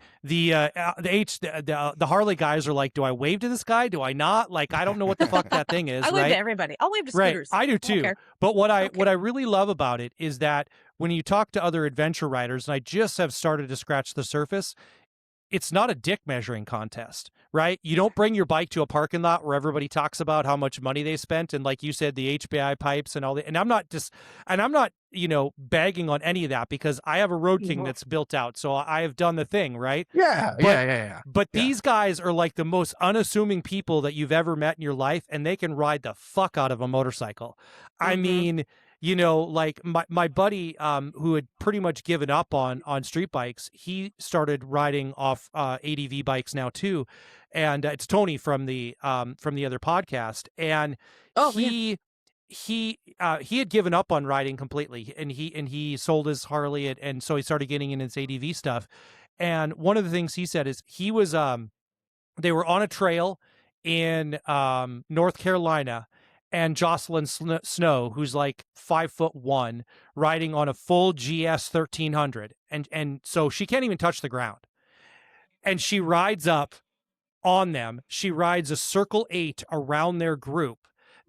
Harley guys are like, do I wave to this guy? Do I not? Like, I don't know what the fuck that thing is. I wave right? to everybody. I'll wave to Right, scooters. I do don't too. care. But what I Okay. really love about it is that when you talk to other adventure riders, and I just have started to scratch the surface, it's not a dick measuring contest, right? You don't bring your bike to a parking lot where everybody talks about how much money they spent, and like you said, the HBI pipes and all that. And I'm not bagging on any of that, because I have a Road King Mhm. that's built out, so I have done the thing, right? Yeah, But- yeah. But Yeah. these guys are like the most unassuming people that you've ever met in your life, and they can ride the fuck out of a motorcycle. I Mhm. mean, like my buddy who had pretty much given up on street bikes, he started riding off ADV bikes now too, and it's Tony from the other podcast, and Oh, yeah. he had given up on riding completely, and he sold his Harley, and so he started getting in his ADV stuff. And one of the things he said is he was they were on a trail in North Carolina, and Jocelyn Snow, who's like 5'1", riding on a full GS 1300, and so she can't even touch the ground, and she rides up on them. She rides a circle 8 around their group.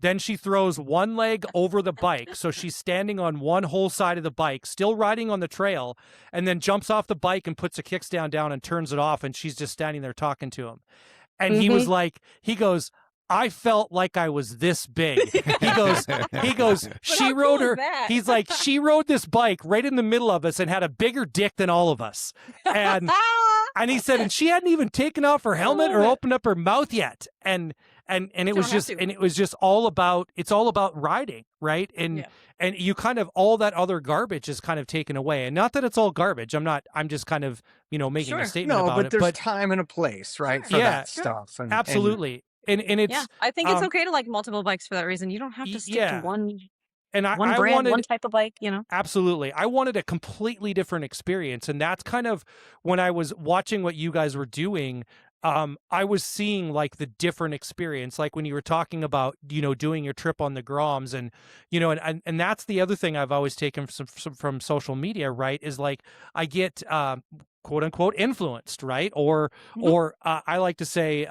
Then she throws one leg over the bike, so she's standing on one whole side of the bike, still riding on the trail, and then jumps off the bike and puts a kickstand down and turns it off, and she's just standing there talking to him. And he was like, he goes, I felt like I was this big. He goes, she how rode cool is her. that? He's like, she rode this bike right in the middle of us and had a bigger dick than all of us. And he said, and she hadn't even taken off her helmet or love it. opened up her mouth yet. And and You don't have to. it was just all about, it's all about riding, right? Yeah. And you kind of, all that other garbage is kind of taken away. And not that it's all garbage. I'm just kind of, making a Sure. statement No, about but it. there's But time and a place, right, Sure. for yeah, that Sure. stuff. And absolutely. And Yeah. it's I think it's okay to like multiple bikes for that reason. You don't have to stick to yeah. one And one I brand, one wanted, type of bike, you know? absolutely, I wanted a completely different experience. And that's kind of when I was watching what you guys were doing. I was seeing like the different experience, like when you were talking about, doing your trip on the Groms, and, and that's the other thing I've always taken from social media, right? Is like, I get, quote unquote influenced, right? Or, Mhm. I like to say,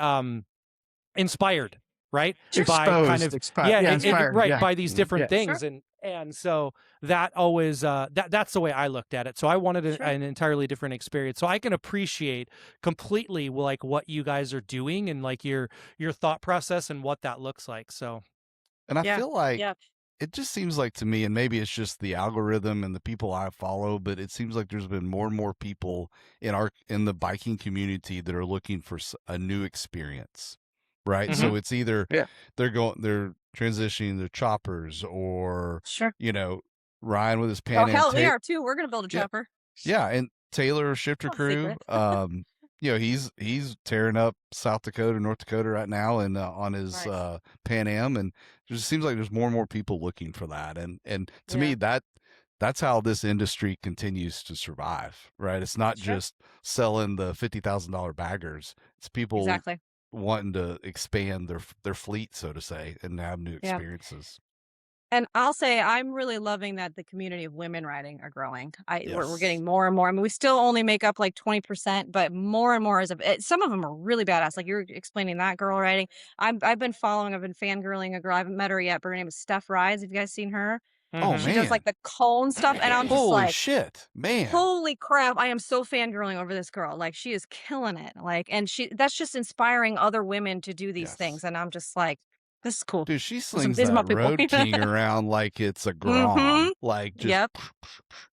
inspired, right? Sure. By kind exposed, of, yeah, inspired. right, Yeah. by these different Yes. Sure. things. And so that always, that's the way I looked at it. So I wanted Sure. an entirely different experience. So I can appreciate completely like what you guys are doing, and like your thought process and what that looks like. So And I Yeah. feel like Yeah. it just seems like to me, and maybe it's just the algorithm and the people I follow, but it seems like there's been more and more people in the biking community that are looking for a new experience, right? Mhm. So it's either Yeah. they're transitioning their choppers, or Sure. Ryan with his Oh, Pan Am hell, we are too. We're gonna build a Yeah. chopper. Yeah, and Taylor Shifter No Crew, secret. he's tearing up South Dakota, North Dakota right now, and on his Nice. Pan Am, and it just seems like there's more and more people looking for that, and to me that's how this industry continues to survive, right? It's not Sure. just selling the $50,000 baggers; it's people Exactly. wanting to expand their fleet, so to say, and have new Yeah. experiences. And I'll say I'm really loving that the community of women riding are growing. We're Yes. getting more and more. I mean, we still only make up like 20%, but more and more some of them are really badass. Like you're explaining that girl riding. I've been fangirling a girl. I haven't met her yet, but her name is Steph Rise. Have you guys seen her? Oh Mhm. She does like man! the cone stuff, and I'm just Holy like, shit, man! holy crap, I am so fangirling over this girl. Like she is killing it. Like, and that's just inspiring other women to do these Yes. things. And I'm just like, this is cool. Dude, she These slings are my that people. Road King around like it's a Mm-hmm. Grom, like just Yep.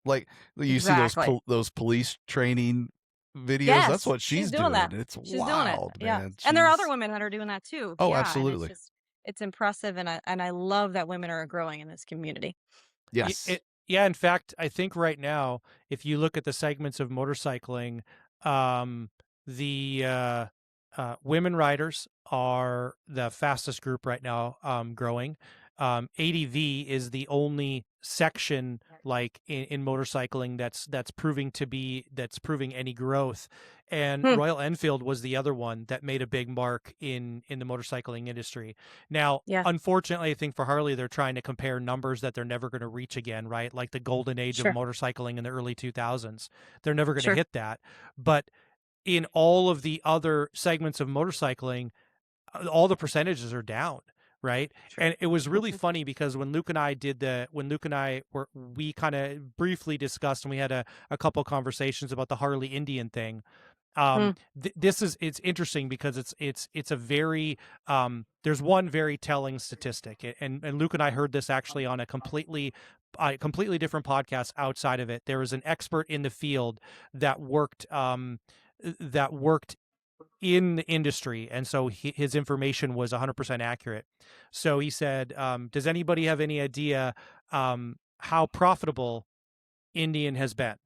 like you see Exactly. those police training videos. Yes, That's what she's doing that. It's She's doing it. wild, Yeah. man. And there are other She's women that are doing that too. oh, Yeah. absolutely. And it's impressive, and I love that women are growing in this community. Yes. Yeah, in fact, I think right now, if you look at the segments of motorcycling, the women riders are the fastest group right now, growing. ADV is the only section like in motorcycling that's proving any growth. And Royal Enfield was the other one that made a big mark in the motorcycling industry. Now, Yeah. unfortunately, I think for Harley, they're trying to compare numbers that they're never going to reach again, right? Like the golden age Sure. of motorcycling in the early 2000s. They're never going to Sure. hit that. But in all of the other segments of motorcycling, all the percentages are down, right? Sure. And it was really funny because when Luke and I we kind of briefly discussed, and we had a couple conversations about the Harley Indian thing. It's interesting because it's a very there's one very telling statistic, and Luke and I heard this actually on a completely different podcast outside of it. There was an expert in the field that worked in the industry, and so his information was 100% accurate. So he said, does anybody have any idea how profitable Indian has been?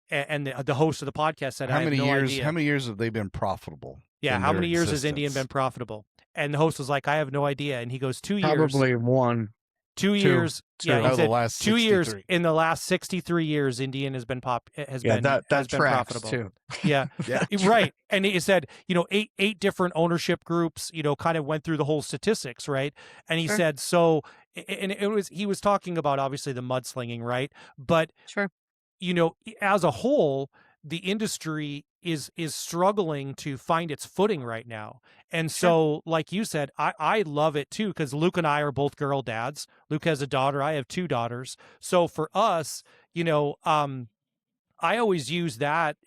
And the host of the podcast said, how I have many no years idea. How many years have they been profitable? Yeah, in how their many years has Indian existence? been profitable? And the host was like, I have no idea. And he goes, 2 years. Probably one. 2 years. Yeah, he Oh, the said last 2 years. 63. In the last 63 years, Indian has been That been tracks profitable. too. Yeah, Yeah. right. And he said, eight different ownership groups, kind of went through the whole statistics, right? And he Sure. said, and he was talking about obviously the mudslinging, right? But Sure. as a whole, the industry is struggling to find its footing right now. And so, like you said, I love it too, because Luke and I are both girl dads. Luke has a daughter. I have 2 daughters. So for us, I always use that.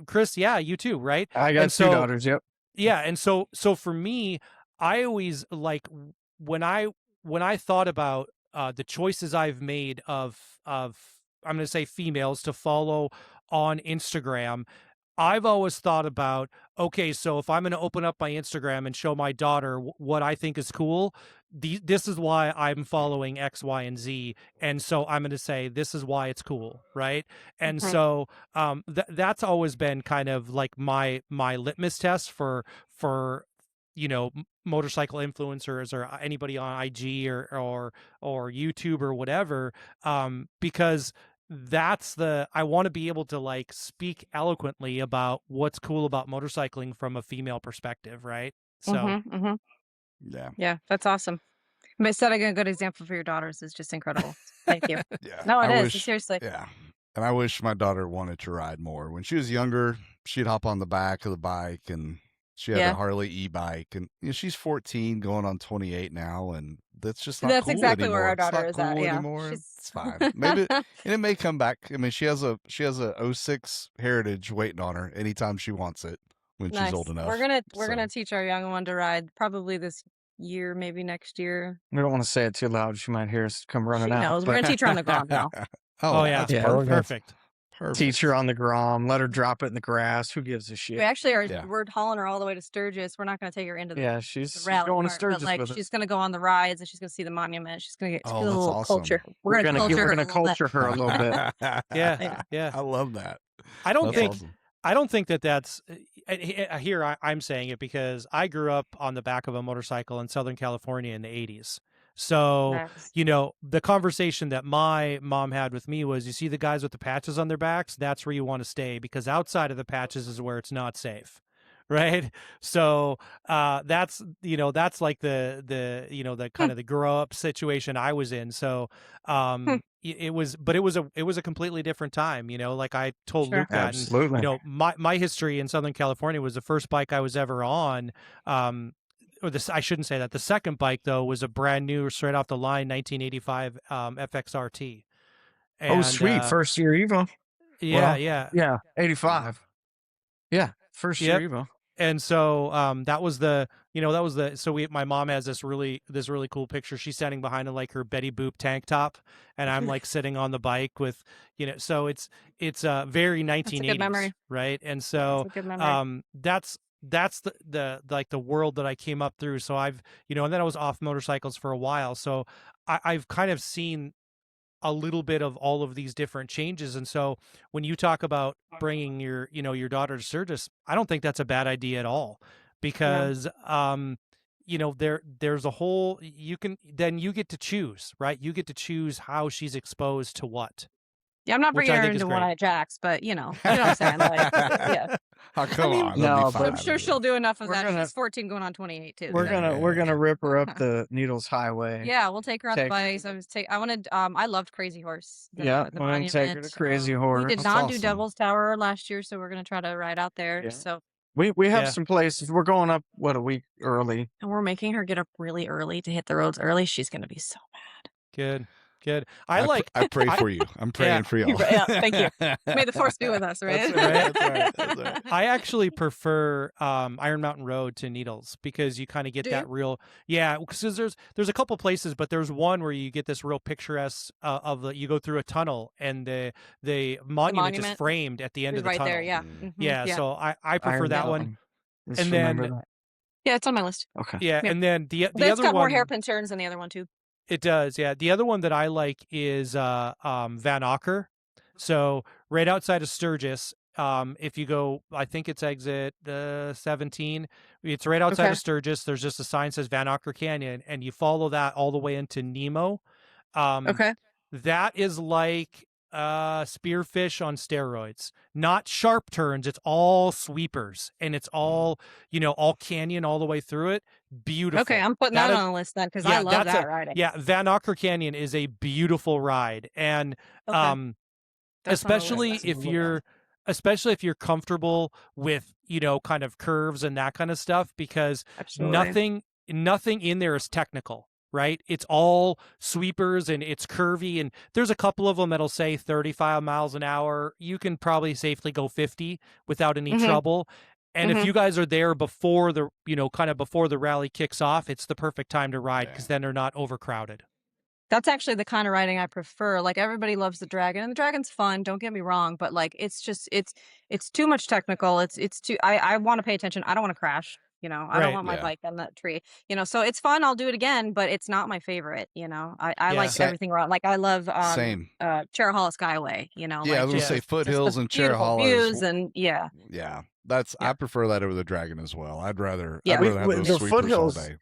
Chris, yeah, you too, right? I got And 2 so, daughters. Yep. yeah, and so for me, I always like when I thought about the choices I've made of I'm going to say females to follow on Instagram. I've always thought about, okay, so if I'm going to open up my Instagram and show my daughter what I think is cool, this is why I'm following X, Y, and Z, and so I'm going to say this is why it's cool, right? And so that's always been kind of like my litmus test for motorcycle influencers or anybody on IG or YouTube or whatever, because I want to be able to like speak eloquently about what's cool about motorcycling from a female perspective, right? So yeah, that's awesome. But setting a good example for your daughters is just incredible. Thank you. yeah. No, it I is. wish, Seriously. yeah. And I wish my daughter wanted to ride more. When she was younger, she'd hop on the back of the bike, and she had a Harley e-bike, and she's 14 going on 28 now, and that's just not cool exactly anymore. where our It's daughter not is cool at. Yeah, anymore. It's fine. Maybe and it may come back. I mean, she has a 06 Heritage waiting on her anytime she wants it when she's old enough. We're gonna teach our young one to ride probably this year, maybe next year. We don't want to say it too loud. She might hear us come running out. She knows. We're gonna teach her on the ground now. Oh yeah, that's we're perfect. Teach her on the grom, let her drop it in the grass. Who gives a shit? We actually are. We're hauling her all the way to Sturgis. We're not going to take her into the she's rally going to part, Sturgis but like with she's going to go on the rides and she's going to see the monument. She's going to get Oh, a that's little awesome. culture. We're going to culture her a little bit. Yeah. I love that. I don't That's think awesome. I don't think that's here. I'm saying it because I grew up on the back of a motorcycle in Southern California in the 80s. So, the conversation that my mom had with me was, you see the guys with the patches on their backs, that's where you want to stay, because outside of the patches is where it's not safe. Right. So that's like the kind of the grow up situation I was in. So it was a completely different time, like I told Luke that. Absolutely. And, my history in Southern California was the first bike I was ever on. I shouldn't say that. The second bike, though, was a brand new, straight off the line, 1985 FXRT. And, sweet. First year Evo. Yeah. 85. Yeah. First year Evo. And so that was my mom has this really cool picture. She's standing behind like her Betty Boop tank top, and I'm like sitting on the bike with, so it's very 1980s. That's a good memory. Right. And so that's the world that I came up through. So I've, and then I was off motorcycles for a while. So I've kind of seen a little bit of all of these different changes. And so when you talk about bringing your daughter to Sturgis, I don't think that's a bad idea at all, because, there's a whole, you get to choose, right? You get to choose how she's exposed to what. Yeah, I'm not bringing her into one-eye jacks, but you know what I'm saying. Like, yeah. Oh, come on. No, but I'm sure she'll do enough of that. She's 14 going on 28 too. We're gonna rip her up the Needles Highway. Yeah, we'll take her on the bikes. I loved Crazy Horse. We're gonna take her to Crazy Horse. We did not do Devil's Tower last year, so we're gonna try to ride out there. So we have some places. We're going up a week early, and we're making her get up really early to hit the roads early. She's gonna be so mad. Good. I pray for you. I'm praying for y'all. Yeah, thank you. May the force be with us, right? That's right. I actually prefer Iron Mountain Road to Needles, because you kind of get that real, because there's a couple places, but there's one where you get this real picturesque you go through a tunnel, and the monument is framed at the end of the tunnel. There, yeah. Yeah, so I prefer that one. And then it's on my list. Okay. Yeah, and then the other one, it's got more hairpin turns than the other one too. It does, yeah. The other one that I like is Van Auker. So right outside of Sturgis, if you go, I think it's exit 17. It's right outside of Sturgis. There's just a sign that says Van Auker Canyon, and you follow that all the way into Nemo. That is like spearfish on steroids. Not sharp turns, it's all sweepers, and it's all all canyon all the way through it. Beautiful. Okay, I'm putting that on the list then, because I love that riding. Yeah, Van Auker Canyon is a beautiful ride, and especially if you're comfortable with kind of curves and that kind of stuff, because nothing in there is technical. Right? It's all sweepers, and it's curvy, and there's a couple of them that'll say 35 miles an hour. You can probably safely go 50 without any trouble. And if you guys are there before before the rally kicks off, it's the perfect time to ride, because then they're not overcrowded. That's actually the kind of riding I prefer. Like everybody loves the dragon, and the dragon's fun. Don't get me wrong, but like it's too much technical. It's too. I want to pay attention. I don't want to crash. I don't Right. want my Yeah. bike on that tree. So it's fun. I'll do it again, but it's not my favorite. I Yeah. like everything around. Like I love Same. Cherahalla Skyway. Yeah, I like was gonna just say Yeah. foothills the and beautiful Cherahalla views is and yeah. yeah. That's Yeah. I prefer that over the dragon as well. I'd rather Yeah. have those The sweepers all foothills, day.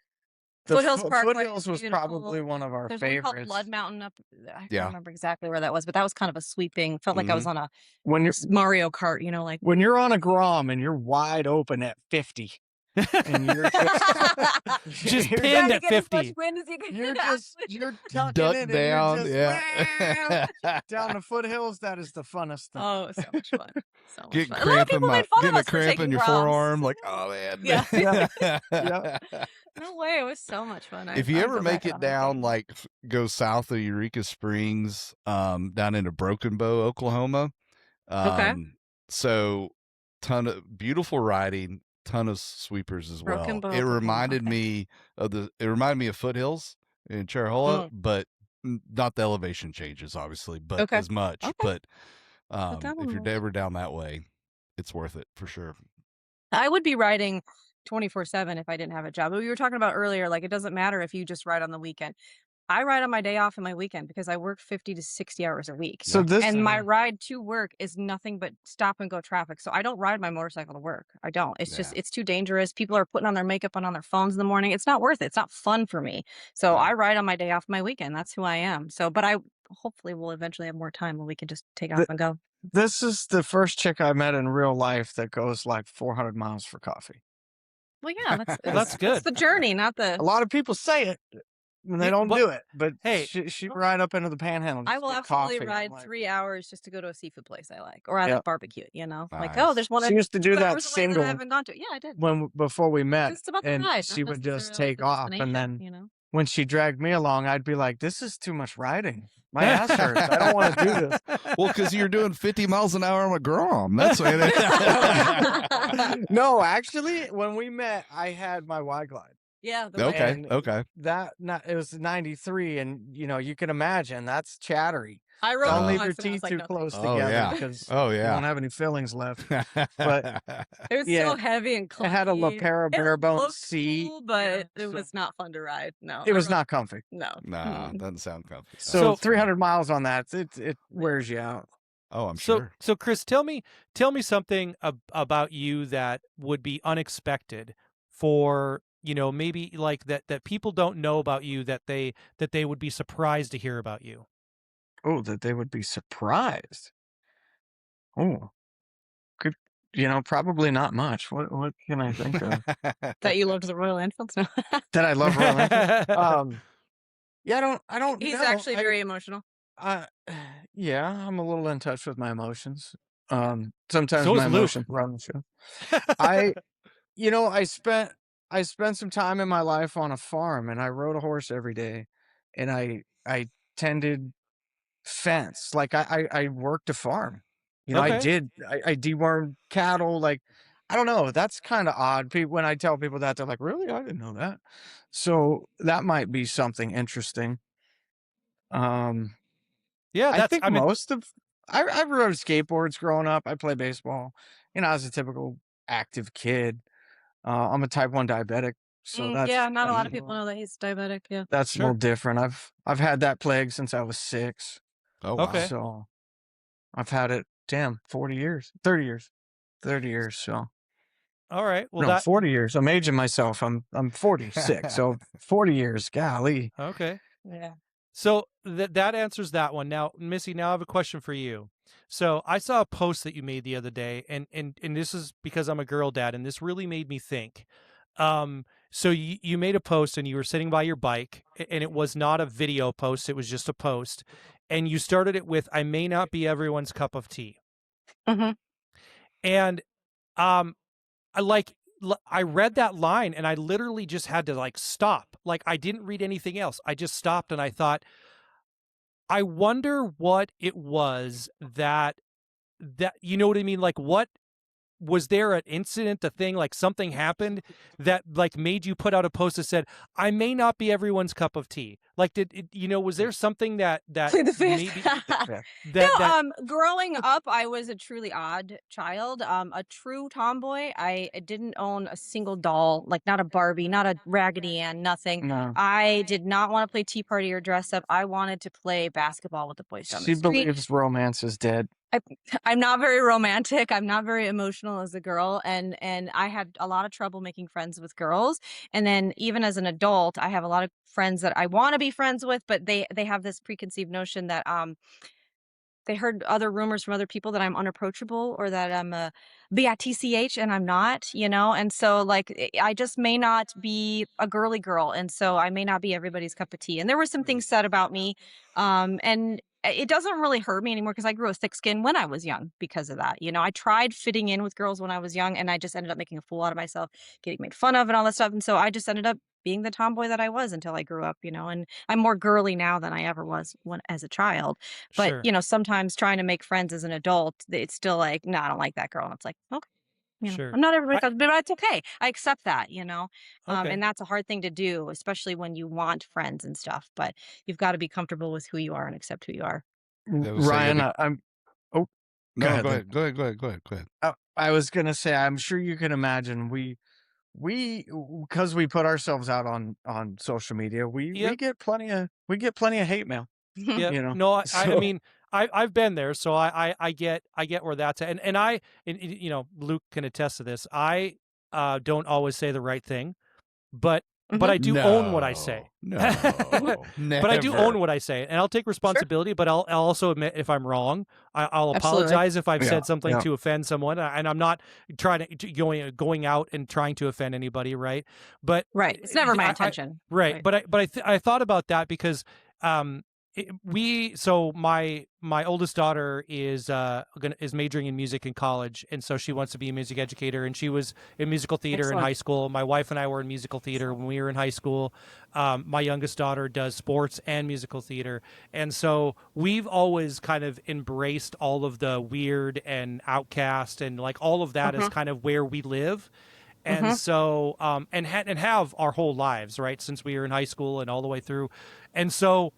Foothills Parkway foothills is was probably beautiful. one of our There's one called favorites. Blood Mountain up. I can't Yeah. remember exactly where that was, but that was kind of a sweeping. Felt like I was on a When you're Mario Kart. Like when you're on a Grom and you're wide open at 50, and you're Just you're, pinned to at get as much 50. wind as you can. you're tucking Duck it and down. you're just Yeah. down the foothills. That is the funnest thing. Oh, so much fun. So much Getting fun. A lot of cramp in people my made fun of getting a us for cramp in taking your Groms. forearm. Like, oh man. Yeah. Yeah. No way. It was so much fun. If you I'd ever go make back it on a holiday. down, like go south of Eureka Springs, down into Broken Bow, Oklahoma. Okay. So ton of beautiful riding, ton of sweepers as Broken well. Bow, It Oklahoma, reminded okay. me of foothills in Cherahalla, but not the elevation changes, obviously, but Okay. as much. Okay. But that if one you're was- ever down that way, it's worth it for sure. I would be riding 24/7 if I didn't have a job. But we were talking about earlier, like it doesn't matter if you just ride on the weekend. I ride on my day off and my weekend because I work 50 to 60 hours a week. So this And my ride to work is nothing but stop and go traffic. So I don't ride my motorcycle to work. I don't. It's just, Yeah. it's too dangerous. People are putting on their makeup and on their phones in the morning. It's not worth it. It's not fun for me. So Yeah. I ride on my day off, my weekend. That's who I am. So, but I hopefully will eventually have more time where we can just take off and go. this is the first chick I met in real life that goes like 400 miles for coffee. Well, yeah, that's That's good. It's the journey, not the. A lot of people say it when they Yeah, don't but- do it, but hey, she ride up into the panhandle. I just will get absolutely coffee. I'm ride like- 3 hours just to go to a seafood place I like, or I Yeah. like barbecue. Like, Nice. oh, there's one. She used to do 2 that hours away that single I haven't gone to. Yeah, I did. before we met, It's about the and ride, she not would just necessarily take the off, and destination, then when she dragged me along, I'd be like, "This is too much riding. My ass hurts. I don't want to do this." Well, because you're doing 50 miles an hour on a Grom. That's what it is. No, actually, when we met, I had my Y-Glide. Yeah. Okay. And Okay. it was 93, and you can imagine that's chattery. I rode Don't it leave once your and I was teeth like, too no, close Oh, together yeah. because Oh you yeah. won't have any fillings left. But it was yeah, so heavy and clunky. It had a LaPera It barebone looked seat. cool, but Yeah, it was not fun to ride. No, It I was rode- not comfy. No. nah, doesn't sound comfy. So So- 300 miles on that, it wears you out. Oh, I'm So, sure. so Chris, tell me something about you that would be unexpected for maybe like that people don't know about you that they would be surprised to hear about you. Oh, that they would be surprised. Oh, could probably not much. What can I think of? That you loved the Royal Enfields? No. That I love Royal Enfield. Yeah, I don't He's know. actually very emotional. Yeah, I'm a little in touch with my emotions. Sometimes So is my Luke. emotions run the show. I spent some time in my life on a farm, and I rode a horse every day, and I tended fence. Like I worked a farm. I Okay. did. I dewormed cattle. Like, I don't know. That's kind of odd. When I tell people that, they're like, "Really? I didn't know that." So that might be something interesting. Yeah, I think I mean, most of I rode skateboards growing up. I played baseball. I was a typical active kid. I'm a type 1 diabetic, so that's yeah, not a lot that's of people know that he's diabetic. Yeah. That's a Sure. little different. I've had that plague since I was 6. Oh, wow. Okay. So I've had it 40 years, 30 years. 30 years, so all right. Well, no, 40 years. I'm aging myself. I'm 46, so 40 years. Golly. okay. Yeah. So that answers that one. Now, Missy, now I have a question for you. So I saw a post that you made the other day, and this is because I'm a girl dad, and this really made me think. So you made a post, and you were sitting by your bike, and it was not a video post; it was just a post, and you started it with, "I may not be everyone's cup of tea," Mhm. and I read that line, and I literally just had to stop. Like, I didn't read anything else. I just stopped, and I thought, I wonder what it was that you know what I mean? Like, what was there an incident, a thing, like something happened that made you put out a post that said, "I may not be everyone's cup of tea." Like, was there something that Play the fifth. maybe Yeah. that Growing up, I was a truly odd child, a true tomboy. I didn't own a single doll, like not a Barbie, not a Raggedy Ann, nothing. No. I did not want to play Tea Party or dress up. I wanted to play basketball with the boys down the She street. believes romance is dead. I'm not very romantic. I'm not very emotional as a girl, and I had a lot of trouble making friends with girls. And then even as an adult, I have a lot of friends that I want to be friends with, but they have this preconceived notion that they heard other rumors from other people that I'm unapproachable or that I'm a bitch, and I'm not, and so like I just may not be a girly girl, and so I may not be everybody's cup of tea. And there were some things said about me, and it doesn't really hurt me anymore because I grew a thick skin when I was young because of that. I tried fitting in with girls when I was young, and I just ended up making a fool out of myself, getting made fun of and all that stuff. And so I just ended up being the tomboy that I was until I grew up, and I'm more girly now than I ever was as a child. But, sure, sometimes trying to make friends as an adult, it's still like, no, I don't like that girl. And it's like, okay, sure. I'm not everybody, I, but it's okay. I accept that, okay, and that's a hard thing to do, especially when you want friends and stuff. But you've got to be comfortable with who you are and accept who you are. They would say you Ryan, had to- I'm. Oh, no, ahead, go Luke. ahead, go ahead. I was gonna say, I'm sure you can imagine we because we put ourselves out on social media, we Yep. get plenty of hate mail. yeah. You know, No, I so mean, I've been there, so I get where that's at, and Luke can attest to this. I don't always say the right thing, but I do own what I say. No, But I do never. own what I say, and I'll take responsibility. But I'll also admit if I'm wrong. I'll Absolutely. apologize if I've Yeah, said something yeah. to offend someone, and I'm not trying to going out and trying to offend anybody, right? But Right. It's never my I- intention. right. But I thought about that because so my oldest daughter is majoring in music in college, and so she wants to be a music educator, and she was in musical theater in Excellent. high school. My wife and I were in musical theater when we were in high school. My youngest daughter does sports and musical theater, and so we've always kind of embraced all of the weird and outcast and like all of that is kind of where we live. And so and have our whole lives, right, since we were in high school and all the way through. And so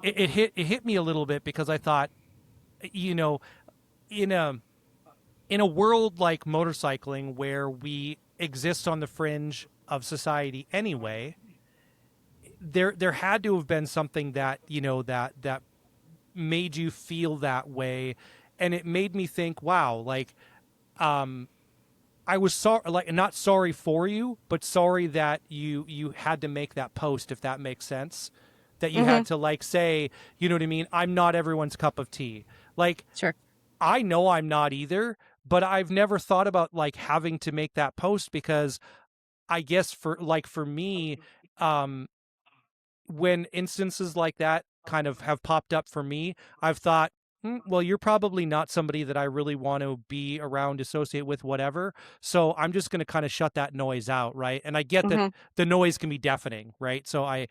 it hit me a little bit because I thought, in a world like motorcycling where we exist on the fringe of society anyway, there had to have been something that that made you feel that way, and it made me think, wow, like I was sorry, like not sorry for you, but sorry that you had to make that post, if that makes sense. That you had to like say, you know what I mean? I'm not everyone's cup of tea. Like, Sure. I know I'm not either, but I've never thought about like having to make that post because I guess for me, when instances like that kind of have popped up for me, I've thought, well, you're probably not somebody that I really want to be around, associate with, whatever. So I'm just going to kind of shut that noise out, right? And I get that the noise can be deafening, right? So I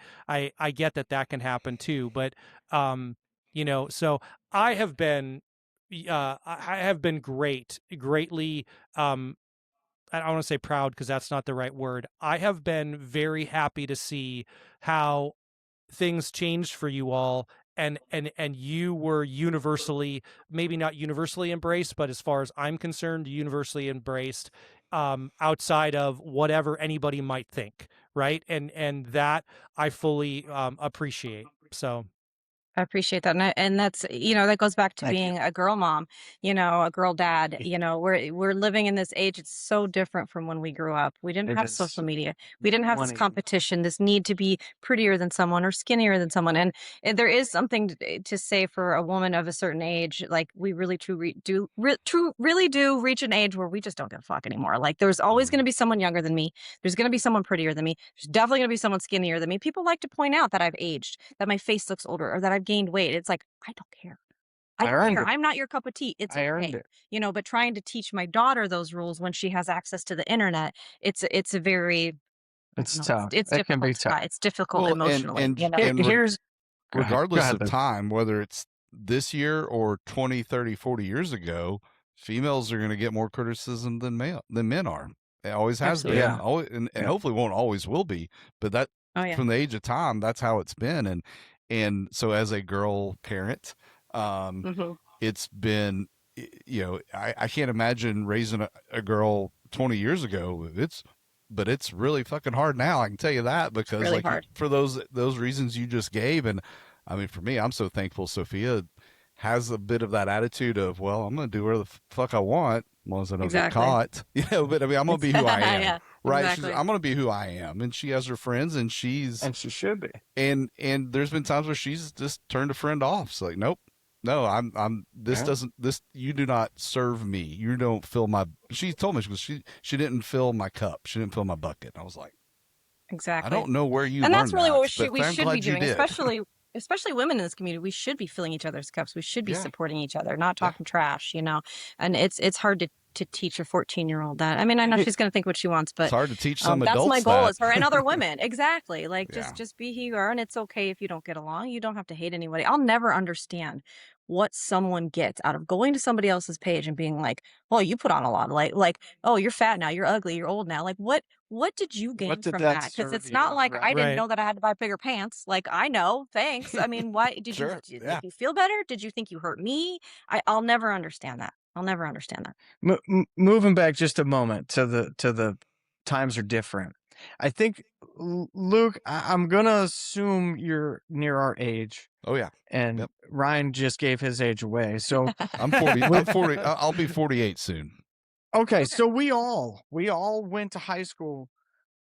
get that can happen too. But so I have been greatly. I don't want to say proud because that's not the right word. I have been very happy to see how things changed for you all, and you were universally, maybe not universally embraced, but as far as I'm concerned, universally embraced, outside of whatever anybody might think, right? And that I fully appreciate. So I appreciate that. And that's, that goes back to Thank you. being a girl mom, a girl dad. We're living in this age. It's so different from when we grew up. We didn't It have is social media. We didn't have this 180. competition, this need to be prettier than someone or skinnier than someone. And there is something to say for a woman of a certain age. Like we really really do reach an age where we just don't give a fuck anymore. Like there's always going to be someone younger than me. There's going to be someone prettier than me. There's definitely going to be someone skinnier than me. People like to point out that I've aged, that my face looks older, or that I've gained weight. It's like, I don't care. I I don't earned care. it. I'm not your cup of tea. It's I earned okay. it. But trying to teach my daughter those rules when she has access to the internet, it's a very, It's no, tough. it's It can be difficult. tough. It's difficult Well, emotionally. and Here's go ahead. regardless Go of ahead, time, whether it's this year or 20, 30, 40 years ago, females are going to get more criticism than men are. It always has Absolutely. been. Yeah. Always, and Yeah. hopefully won't always will be, but Oh yeah. from the age of time, that's how it's been. And so as a girl parent, hmm it's been, I can't imagine raising a girl 20 years ago. But it's really fucking hard now. I can tell you that, It's because really like hard. for those reasons you just gave. And I mean, for me, I'm so thankful Sophia has a bit of that attitude of, well, I'm going to do whatever the fuck I want as long as I don't get Exactly. caught, but I mean, I'm going to be who I am, Yeah. right? Exactly. I'm going to be who I am. And she has her friends, and she should be. and there's been times where she's just turned a friend off. It's like, nope, no, this doesn't, you do not serve me. You don't fill my, she told me, she didn't fill my cup. She didn't fill my bucket. I was like, I Exactly. don't know where you And learned that's really that, what but we I'm should glad be you doing, did. especially women in this community. We should be filling each other's cups. We should be Yeah. supporting each other, not Yeah. talking trash, And it's hard to teach a 14-year-old that. I mean, I know she's going to think what she wants, It's but hard to teach some that's adults my goal that. is her and other women. Exactly. Like Yeah. just be who you are, and it's okay if you don't get along. You don't have to hate anybody. I'll never understand what someone gets out of going to somebody else's page and being like, "Oh, you put on a lot of like, oh, you're fat now, you're ugly, you're old now." Like what did you gain did from that that? Because serve it's not you? like Right. I didn't Right. know that I had to buy bigger pants. Like I know, thanks. I mean, why did Sure. you Yeah. make me feel better? Did you think you hurt me? I'll never understand that. I'll never understand that. Moving back just a moment to the times are different. I think, Luke, I'm gonna assume you're near our age, Oh yeah. and Yep. Ryan just gave his age away. So I'm 40. I'm 40. I'll be 48 soon. okay, so we all went to high school,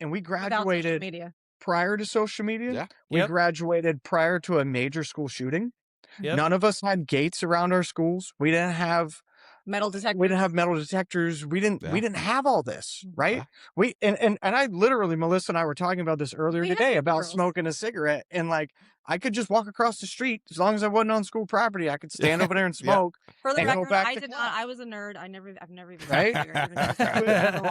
and we Without social graduated media. prior to social media. Yeah. We Yep. graduated prior to a major school shooting. Yep. None of us had gates around our schools. We didn't have Metal detectors. We didn't have metal detectors. We didn't have all this, right? Yeah. We and I literally, Melissa and I were talking about this earlier We had today about girls. smoking a cigarette, and like I could just walk across the street as long as I wasn't on school property. I could stand over there and Yeah. smoke. For the and go record, back I to did class. not. I was a nerd. I've never even Right? smoked a cigarette, even as a child, never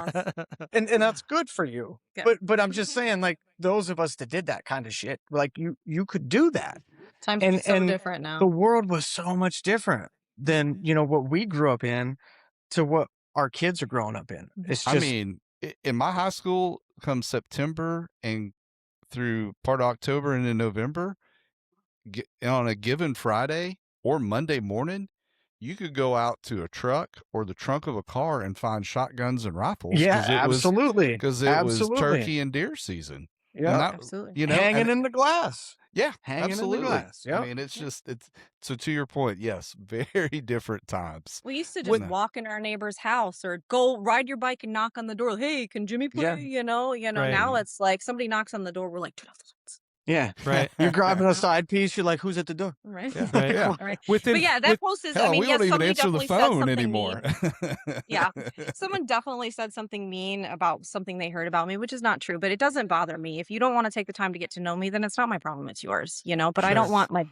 once. And that's good for you. Yeah. But I'm just saying, like those of us that did that kind of shit, like you could do that. Times And- are so and different now. The world was so much different than what we grew up in to what our kids are growing up in. It's just, I mean, in my high school, come September and through part of October and in November, on a given Friday or Monday morning, you could go out to a truck or the trunk of a car and find shotguns and rifles. yeah, 'cause it absolutely, Because it was turkey and deer season. Yeah, And that, Absolutely. hanging and- in the glass. yeah, hanging absolutely. in the glass. Yep. I mean, it's so to your point, yes, very different times. We used to just With- walk in our neighbor's house or go ride your bike and knock on the door. Hey, can Jimmy play? Yeah. Right. Now it's like somebody knocks on the door. We're like, turn off the lights. Yeah. Right. You're grabbing a side piece. You're like, who's at the door? Right. Yeah. Right. Yeah. Right. Within But yeah, that post is, Hell, I mean, we yes, don't even somebody answer the definitely said phone something anymore. mean. Yeah. Someone definitely said something mean about something they heard about me, which is not true, but it doesn't bother me. If you don't want to take the time to get to know me, then it's not my problem. It's yours, but I don't Sure. want my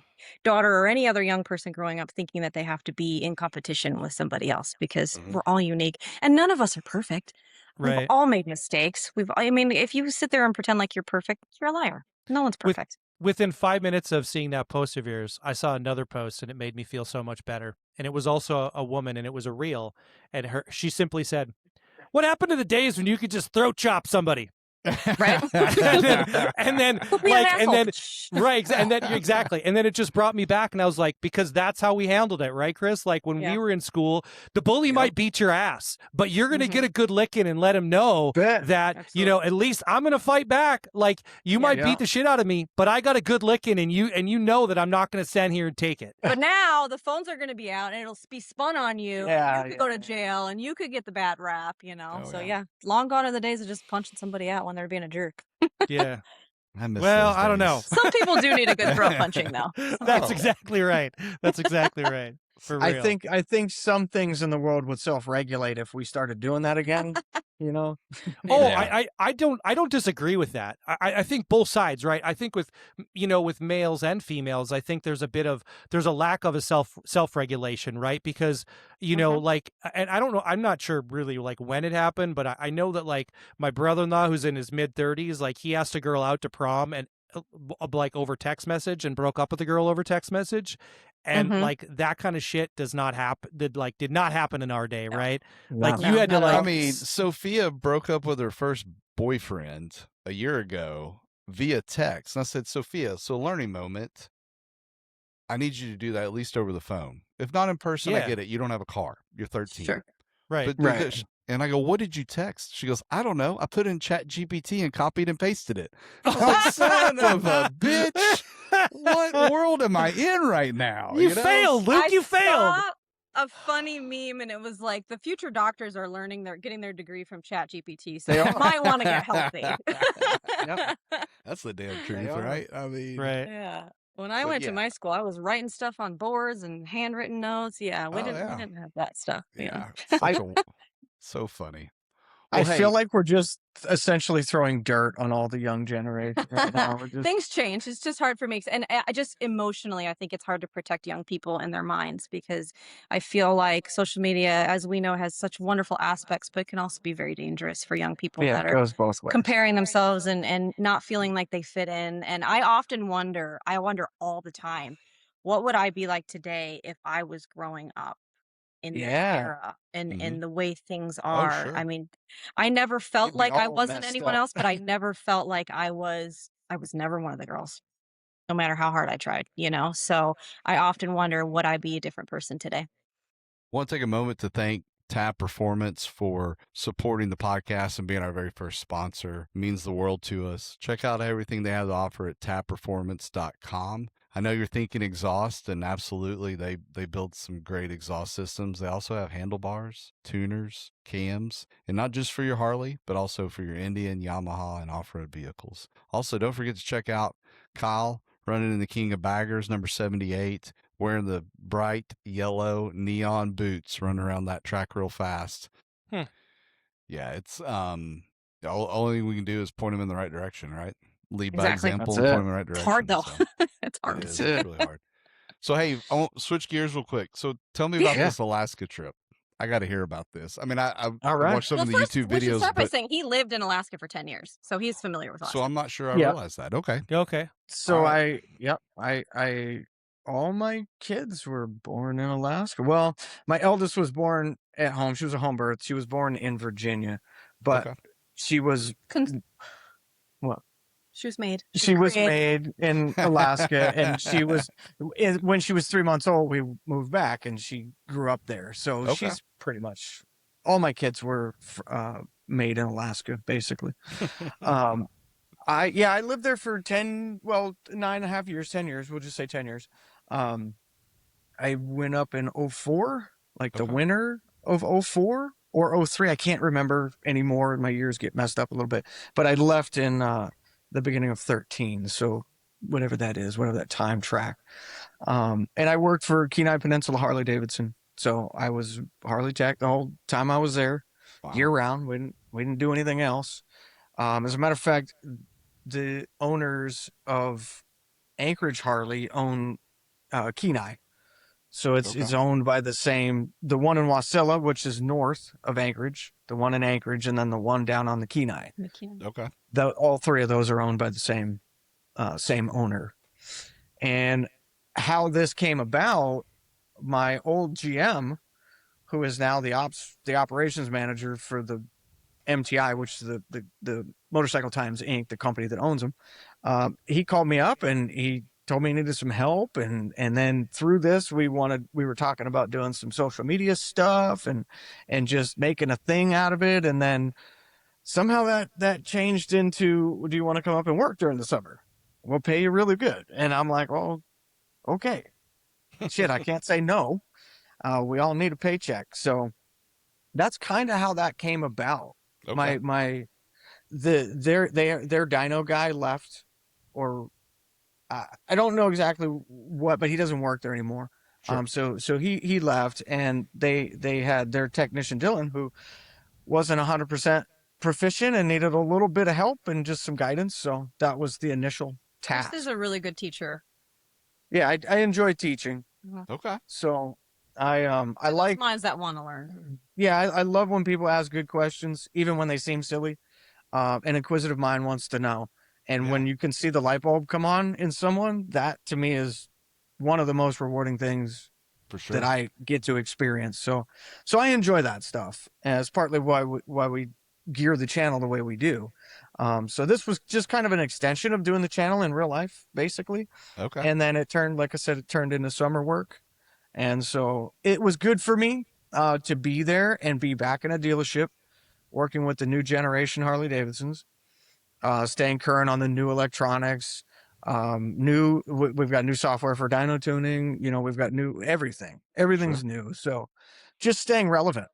daughter or any other young person growing up thinking that they have to be in competition with somebody else because Mhm. we're all unique and none of us are perfect. We've Right. all made mistakes. I mean, if you sit there and pretend like you're perfect, you're a liar. No one's With- perfect. Within 5 minutes of seeing that post of yours, I saw another post and it made me feel so much better. And it was also a woman and it was a reel. And she simply said, "What happened to the days when you could just throat chop somebody?" Right? and then Quit being an like, and asshole. then right, and then exactly, and then it just brought me back, and I was like, because that's how we handled it, right, Chris? Like when Yeah. we were in school, the bully might beat your ass, but you're gonna get a good licking and let him know Bet. that Absolutely. at least I'm gonna fight back. Like you might Yeah. beat the shit out of me, but I got a good licking, and you know that I'm not gonna stand here and take it. But now the phones are going to be out and it'll be spun on you. Yeah, You could go to jail and you could get the bad rap, Oh, so yeah. long gone are the days of just punching somebody out when they're being a jerk. Yeah. I miss Well, those I don't know. days. Some people do need a good throat punching, though. That's Oh. exactly right. That's exactly right. For real. I think some things in the world would self-regulate if we started doing that again. Oh, Yeah. I don't disagree with that. I think both sides, right? I think with males and females, I think there's a lack of a self-regulation, right? Because like, and I don't know, I'm not sure really like when it happened, but I know that like my brother-in-law who's in his mid-30s, like he asked a girl out to prom and like over text message and broke up with the girl over text message. And Mhm. like that kind of shit did not happen in our day, No. right? Like No. you had to not at like all. I mean, Sophia broke up with her first boyfriend a year ago, via text. And I said, Sophia, so learning moment, I need you to do that at least over the phone. If not in person, I Yeah. get it. You don't have a car. You're 13. Sure. Right. But Right. and I go, what did you text? She goes, I don't know. I put in Chat GPT and copied and pasted it. I was like, son of a bitch. What world am I in right now? You failed, Luke. You failed. Saw a funny meme, and it was like the future doctors are getting their degree from Chat GPT, so They you are. might want to get healthy. Yep. That's the damn They truth, are. right? I mean, Right. Yeah. When I But went yeah. to my school, I was writing stuff on boards and handwritten notes. Yeah, we Oh, didn't yeah. have that stuff. Yeah. I- So funny. I Well, hey, feel like we're just essentially throwing dirt on all the young generation right now. We're just, Things change. It's just hard for me. And I just emotionally, I think it's hard to protect young people and their minds, because I feel like social media, as we know, has such wonderful aspects, but it can also be very dangerous for young people yeah, that it are goes both ways. comparing themselves and not feeling like they fit in. And I wonder all the time, what would I be like today if I was growing up in this Yeah. era and Mhm. the way things Oh, are? sure. I mean, I never felt It'd be like I all wasn't messed anyone up. else, but I never felt like I was never one of the girls, no matter how hard I tried, you know? So I often wonder, would I be a different person today? Want to take a moment to thank Tab Performance for supporting the podcast and being our very first sponsor. It means the world to us. Check out everything they have to offer at tabperformance.com. I know you're thinking exhaust, and absolutely, they build some great exhaust systems. They also have handlebars, tuners, cams, and not just for your Harley, but also for your Indian, Yamaha, and off-road vehicles. Also, don't forget to check out Kyle running in the King of Baggers, number 78, wearing the bright yellow neon boots, running around that track real fast. Yeah, it's the only thing we can do is point him in the right direction, right? Lead by Exactly. example That's and it. point him in the right It's direction. hard though. So It's hard. it That's is. it. It's really hard. So hey, I want to switch gears real quick. So tell me about Yeah. this Alaska trip. I got to hear about this. I mean, I All right. watched some Well, of the first, YouTube we should videos, start by but saying he lived in Alaska for 10 years, so he's familiar with Alaska. so I'm not sure I Yeah. realized that. Okay. Okay. So All right. I all my kids were born in Alaska. Well, my eldest was born at home. She was a home birth. She was born in Virginia, but Okay. she was what? She was made. She was created. made in Alaska, and she was when she was 3 months old. We moved back, and she grew up there. So Okay. she's pretty much all my kids were made in Alaska, basically. I lived there for 9.5 years, 10 years. We'll just say 10 years. I went up in 04, like the Okay. winter of 04 or 03. I can't remember anymore. My years get messed up a little bit, but I left in the beginning of 13. So whatever that is, whatever that time track. And I worked for Kenai Peninsula Harley Davidson. So I was Harley Jack the whole time I was there, Wow. year round. We didn't do anything else. As a matter of fact, the owners of Anchorage Harley own Kenai. So it's owned by the one in Wasilla, which is north of Anchorage, the one in Anchorage, and then the one down on the Kenai. Okay. All three of those are owned by the same owner. And how this came about, my old GM, who is now the operations manager for the MTI, which is the Motorcycle Times Inc., the company that owns them, he called me up and he told me he needed some help, and then through this we were talking about doing some social media stuff and just making a thing out of it, and then somehow that changed into, do you want to come up and work during the summer? We'll pay you really good. And I'm like, well, okay. Shit, I can't say no. We all need a paycheck. So that's kind of how that came about. Okay. Their dyno guy left, or I don't know exactly what, but he doesn't work there anymore. Sure. So he left, and they had their technician Dylan, who wasn't 100% proficient and needed a little bit of help and just some guidance. So that was the initial task. This is a really good teacher. Yeah, I enjoy teaching. Okay. So I like minds that want to learn. Yeah, I love when people ask good questions, even when they seem silly. An inquisitive mind wants to know. And when you can see the light bulb come on in someone, that to me is one of the most rewarding things For sure. that I get to experience. So I enjoy that stuff. As partly why we gear the channel the way we do. So this was just kind of an extension of doing the channel in real life, basically. Okay. And then it turned, like I said, it turned into summer work. And so it was good for me to be there and be back in a dealership working with the new generation Harley Davidsons, staying current on the new electronics. We've got new software for dyno tuning. You know, we've got new everything. Everything's new. So just staying relevant.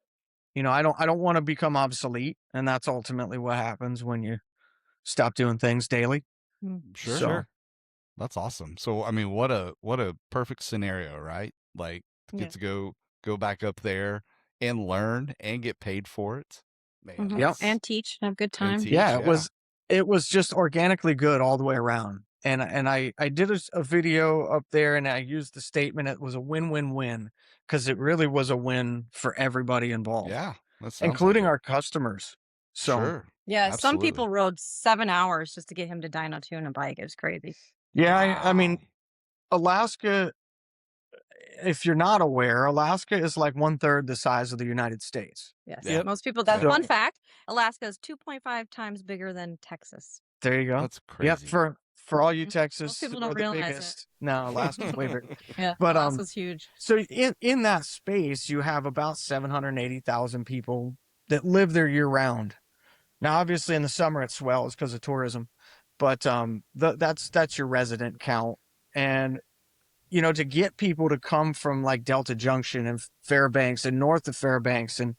You know, I don't want to become obsolete, and that's ultimately what happens when you stop doing things daily. Sure. So, Sure. That's awesome. So I mean, what a perfect scenario, right? Like to Yeah. get to go back up there and learn and get paid for it. Man, Mhm. Yep. that's- And teach, have a good time. and teach, yeah, it was just organically good all the way around. And I did a video up there, and I used the statement it was a win-win-win, because it really was a win for everybody involved, Yeah, that sounds including like it. our customers. So Sure. Yeah, some Absolutely. people rode 7 hours just to get him to dyno tune a bike. It was crazy. yeah, I mean, Wow. Alaska, if you're not aware, Alaska is like 1/3 the size of the United States. Yes. Yep. Most people, that's Yep. fun fact. Alaska is 2.5 times bigger than Texas. There you go. That's Yep, crazy. for all you Mhm. Texas, Most people we're don't the realize biggest. No, Alaska's way bigger. Yeah, But Alaska's huge. so in that space, you have about 780,000 people that live there year round. Now, obviously, in the summer it swells because of tourism, but that's your resident count. And you know, to get people to come from like Delta Junction and Fairbanks and north of Fairbanks and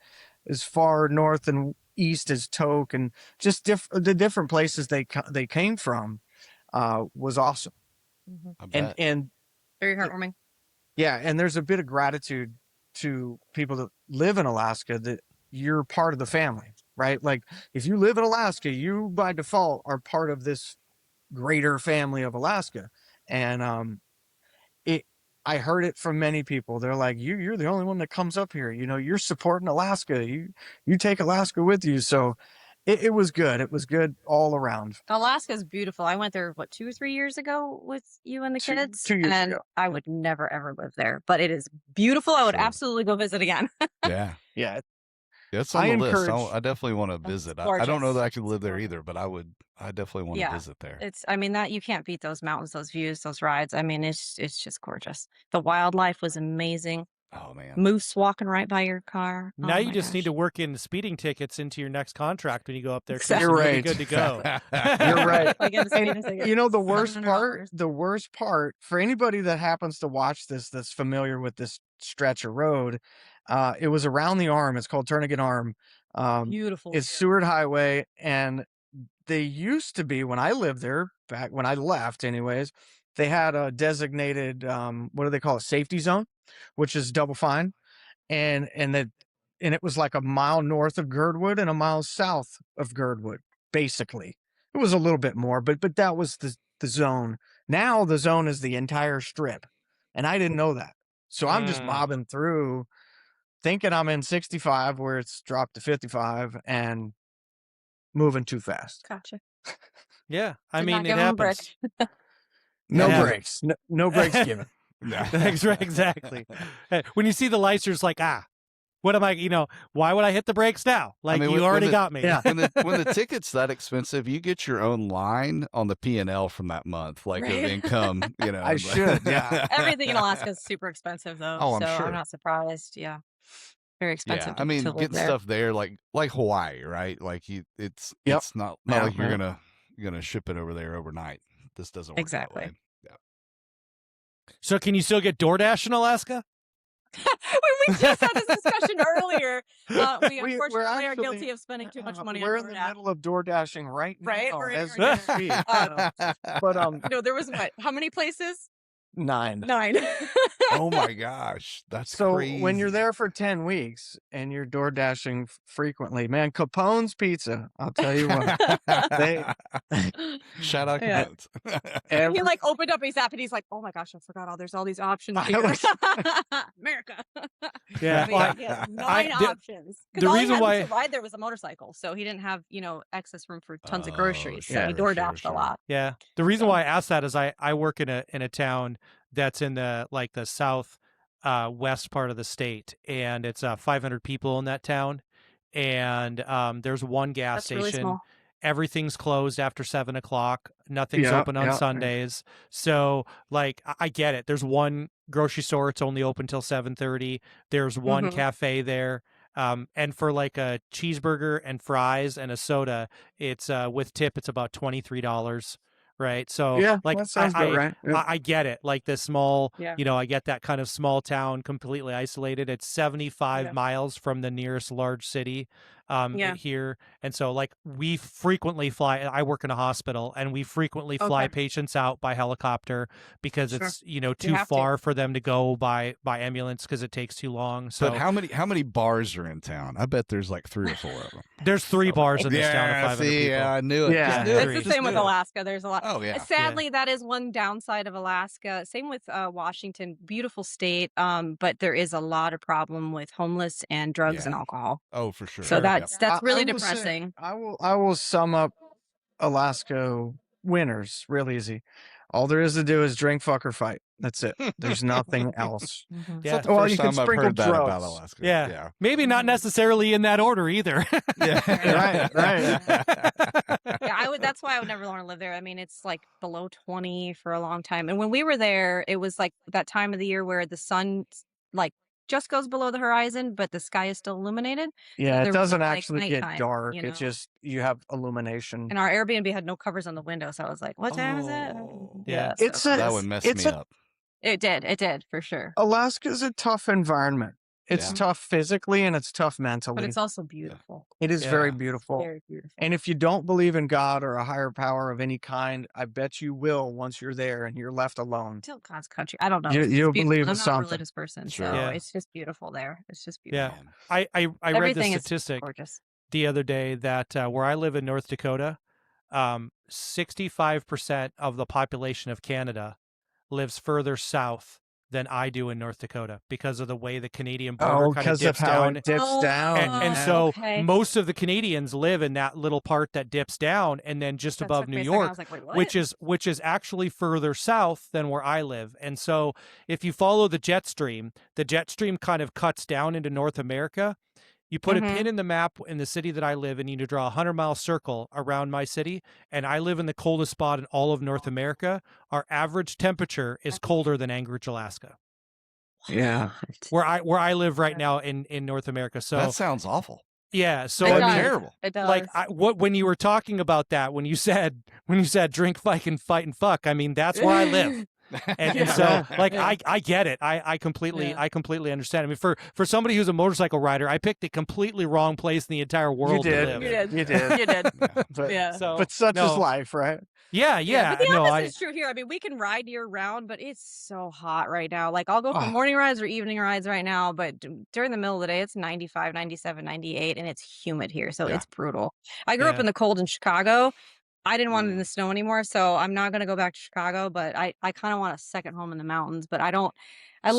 as far north and east as Tok and just the different places they came from was awesome. Mhm. I bet. And Very heartwarming. yeah, and there's a bit of gratitude to people that live in Alaska that you're part of the family, right? Like if you live in Alaska, you by default are part of this greater family of Alaska. And I heard it from many people. They're like, you're the only one that comes up here. You know, you're supporting Alaska. You take Alaska with you. So it was good. It was good all around. Alaska's beautiful. I went there, what, 2 or 3 years ago with you and the kids? 2 years and ago. I would never, ever live there. But it is beautiful. I would Sure. absolutely go visit again. Yeah. Yeah. Yeah, it's on I the list. encourage- I definitely want to It's visit. I don't know that I gorgeous. could It's live there gorgeous. either, but I definitely want to Yeah. visit there. I mean, that you can't beat those mountains, those views, those rides. I mean, it's just gorgeous. The wildlife was amazing. Oh man. Moose walking right by your car. Now Oh you my just need gosh. to work in speeding tickets into your next contract when you go up there, Chris, Exactly. and You're you'll be right. good to go. You're right. Like in a speeding And ticket, you know, the worst $700. part for anybody that happens to watch this, that's familiar with this stretch of road, it was around the Arm. It's called Turnagain Arm. Beautiful. It's Seward Highway, and they used to be, when I lived there, back when I left anyways, they had a designated, what do they call it? Safety zone, which is double fine. And it was like a mile north of Girdwood and a mile south of Girdwood, basically. It was a little bit more, but that was the zone. Now the zone is the entire strip, and I didn't know that. So I'm just Mm. mobbing through, thinking I'm in 65 where it's dropped to 55 and moving too fast. Gotcha. Yeah, I Did mean, not it give him a break. happens. No Yeah. breaks. No breaks given. Exactly. When you see the lights, you're just like, what am I? You know, why would I hit the brakes now? Like mean, you when already the- got me. Yeah. when the ticket's that expensive, you get your own line on the P&L from that month, like of Right. income. You know, I should, yeah. Everything in Alaska is super expensive, though. Oh, I'm so sure. I'm not surprised. Yeah. Very expensive Yeah, to, I mean, to live getting there. stuff there, like Hawaii, right? Like it's Yep. not Yeah, like you're yeah. gonna ship it over there overnight. This doesn't work Exactly. that way. Yeah. So can you still get DoorDash in Alaska? we just had this discussion earlier. We We're unfortunately are actually- guilty of spending too much money We're on in the DoorDash. middle of door dashing right now. Right? We're in as our we dinner. speak. But No, there was what? How many places? 9. 9. Oh my gosh, that's So crazy. when you're there for 10 weeks and you're door dashing frequently, man, Capone's Pizza, I'll tell you what. They Shout out Yeah. Capone's. every, He like opened up his app and he's like, "Oh my gosh, I forgot there's all these options I here." was- America. Yeah. He well, had 9 the- options. the Because all he reason had why- to ride there was a motorcycle, so he didn't have excess room for tons of Oh, groceries. So sure, he door dashed sure. a lot. Yeah. The reason So- why I asked that is I work in a town that's in the south west part of the state, and it's 500 people in that town, and there's one gas That's really station. small. Everything's closed after 7 o'clock. Nothing's Yeah, open on yeah. Sundays. So, like, I get it. There's one grocery store. It's only open till 7:30. There's one Mhm. cafe there. And for like a cheeseburger and fries and a soda, it's with tip, it's about $23. Right. So, Yeah, like, that sounds about right. Yeah. I get it. Like the small, Yeah. I get that kind of small town, completely isolated. It's 75 Yeah. miles from the nearest large city Yeah. here. And so, like, we frequently fly. I work in a hospital, and we frequently fly Okay. patients out by helicopter because Sure. it's too have to. far for them to go by ambulance because it takes too long. So But how many bars are in town? I bet there's like 3 or 4 of them. there's 3 bars in this town of 500 see, people. I knew it. Yeah. Just knew it. It's the Just same with knew it. Alaska. There's a lot. Oh yeah. Sadly, that is one downside of Alaska. Same with Washington. Beautiful state, but there is a lot of problem with homeless and drugs and Yeah. alcohol. Oh, for sure. So Sure. that's really I will say- depressing. I will sum up Alaska winners real easy. All there is to do is drink, fuck, or fight. That's it. There's nothing else. Mhm. It's not the Well, first you can time I've sprinkle heard that about drugs. Alaska. Yeah. Yeah. Maybe not necessarily in that order either. Yeah. Right. That's why I would never want to live there. I mean, it's like below 20 for a long time. And when we were there, it was like that time of the year where the sun like just goes below the horizon, but the sky is still illuminated. Yeah, there it doesn't wasn't, like, actually get nighttime, dark. you know? It's just you have illumination. And our Airbnb had no covers on the window, so I was like, "What time is it?" Oh. Yeah. so It's a- That would mess It's me a- up. It did for sure. Alaska's a tough environment. It's Yeah. tough physically and it's tough But mentally. it's also beautiful. It is very Yeah. beautiful. Very beautiful. And if you don't believe in God or a higher power of any kind, I bet you will once you're there and you're left alone. Still God's country. I don't know. You- It's you'll beautiful. believe I'm in not a something. religious person, Sure. so Yeah. it's just beautiful there. It's just Yeah. beautiful. I read Everything the is statistic gorgeous. the other day that where I live in North Dakota, 65% of the population of Canada lives further south than I do in North Dakota because of the way the Canadian border Oh, kind of because of dips how down. it dips down. And yeah. so okay. most of the Canadians live in that little part that dips down and then just That above took New me a second. I York, was like, "Wait, what?" which is actually further south than where I live. And so if you follow the jet stream kind of cuts down into North America. You put a Mhm. pin in the map in the city that I live in, you need to draw a 100-mile circle around my city, and I live in the coldest spot in all of North America. Our average temperature is colder than Anchorage, Alaska, Yeah. where I live right now in North America. So That sounds awful. yeah, so It I That'd be mean, does. terrible. It does. like when you were talking about that, when you said drink, fight, and fuck, I mean that's where I live. And so Yeah. like Yeah. I get it. I completely Yeah. understand. I mean for somebody who's a motorcycle rider, I picked a completely wrong place in the entire world did. to live. You did. You did. You did. But, Yeah. So but such is no. life, right? Yeah, But the no, opposite is true here. I mean, we can ride year round, but it's so hot right now. Like, I'll go for Oh. morning rides or evening rides right now, but during the middle of the day, it's 95, 97, 98, and it's humid here. So Yeah. it's brutal. I grew up Yeah. in the cold in Chicago. I didn't want it in Mm. the snow anymore, so I'm not going to go back to Chicago, but I kind of want a second home in the mountains, but I love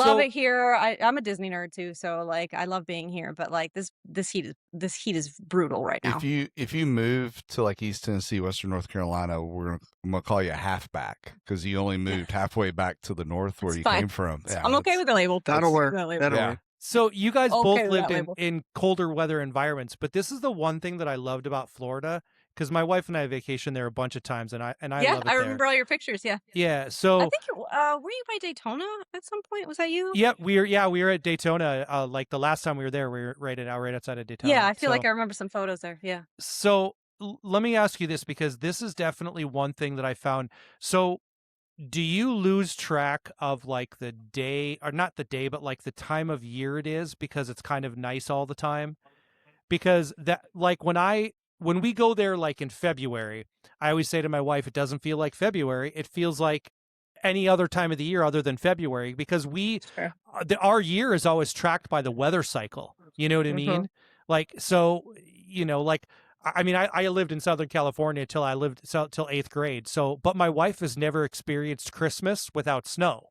So- it here. I'm a Disney nerd too, so like I love being here, but like this heat is brutal right now. If you move to like East Tennessee, Western North Carolina, I'm gonna call you a halfback because you only moved halfway back to the north where It's you fine. came from. Yeah, I'm okay that's- with the label. That'll work. That label. That'll Yeah. work. So you guys Okay both with lived that in, label. in colder weather environments, but this is the one thing that I loved about Florida because my wife and I vacationed there a bunch of times, and I Yeah, love it I there. remember all your pictures. Yeah. Yeah, I so think were you by Daytona at some point? Was that you? yeah, we were at Daytona. Like the last time we were there, we were right outside of Daytona. Yeah, I feel like So- I remember some photos there. Yeah. So let me ask you this because this is definitely one thing that I found. So do you lose track of like the day or not the day, but like the time of year it is because it's kind of nice all the time? Because that like when we go there like in February, I always say to my wife, it doesn't feel like February. It feels like any other time of the year other than February because Sure. our year is always tracked by the weather cycle. You know what I Mhm. mean? Like, so, like, I mean, I lived in Southern California till 8th grade. So, but my wife has never experienced Christmas without snow.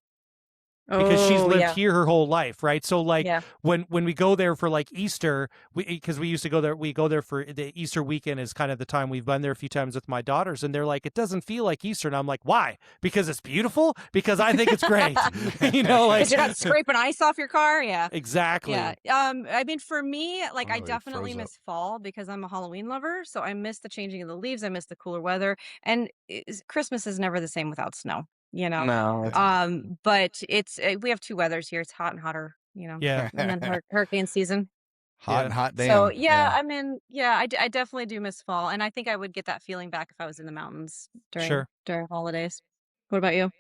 because she's Oh, lived yeah. here her whole life, right? So like Yeah. when we go there for like Easter, because we used to go there, we go there for the Easter weekend is kind of the time we've been there a few times with my daughters, and they're like, it doesn't feel like Easter, and I'm like, why? Because it's beautiful? Because I think it's great. You know, like Because you're not scraping ice off your car. Yeah. exactly. Yeah. I mean, for me, like, Oh, I no, it definitely froze up. miss fall because I'm a Halloween lover. So I miss the changing of the leaves. I miss the cooler weather. And Christmas is never the same without snow, you know? No, it's Yeah. But we have two weathers here. It's hot and hotter, you know, Yeah. and then hurricane season. Hot Yeah. and hot So damn. yeah, I mean, yeah, I definitely do miss fall, and I think I would get that feeling back if I was in the mountains Sure. during holidays. What about you?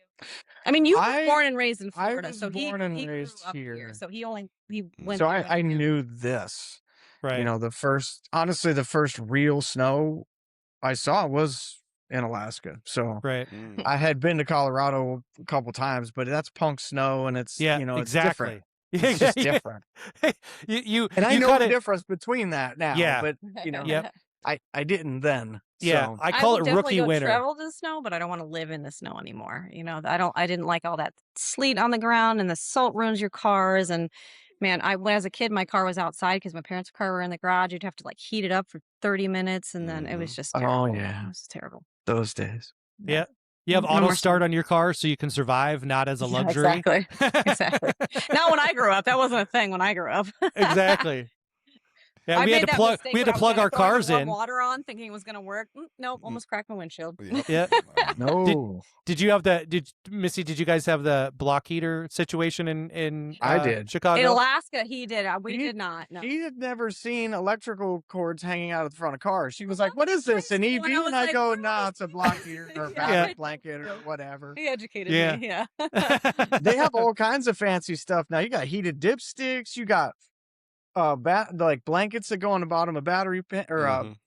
I mean, you were born and raised in I Florida, was so born and he grew raised up here, here. so he went So through it. I knew this. Right. You know, the first real snow I saw was in Alaska. So Right. Mm. I had been to Colorado a couple times, but that's punk snow, and it's Yeah. you know it's exactly. different. It's just different. And I you know kinda, the difference between that now, Yeah. but you know, Yep. I didn't then. Yeah. So I I call will it definitely rookie go winter. travel to the snow, but I don't want to live in the snow anymore. You know, I didn't like all that sleet on the ground and the salt ruins your cars. And man, when I was a kid, my car was outside because my parents' car were in the garage. You'd have to like heat it up for 30 minutes, and then it was just terrible. It yeah, was terrible. those days. Yeah. You have No auto more start snow. on your car so you can survive, not as a Yeah, luxury. exactly. Exactly. Not when I grew up. That wasn't a thing when I grew up. Exactly. Yeah, I we had made to that plug mistake we had when to I was plug trying our to throw cars warm in. water on, thinking it was going to work. Nope, almost cracked my windshield. Yep. Yeah. No, Did you have Missy, did you guys have the block heater situation in I did. Chicago? In Alaska, he did. We He- did not. No. She had never seen electrical cords hanging out of the front of cars. She was like, "What is this? An High EV?" school, and I was And I like, go, "What "Nah, is it's a block heater or a Yeah. fabric blanket or whatever." He educated Yeah. me. Yeah. They have all kinds of fancy stuff now. You got heated dipsticks. You got like blankets that go on the bottom of battery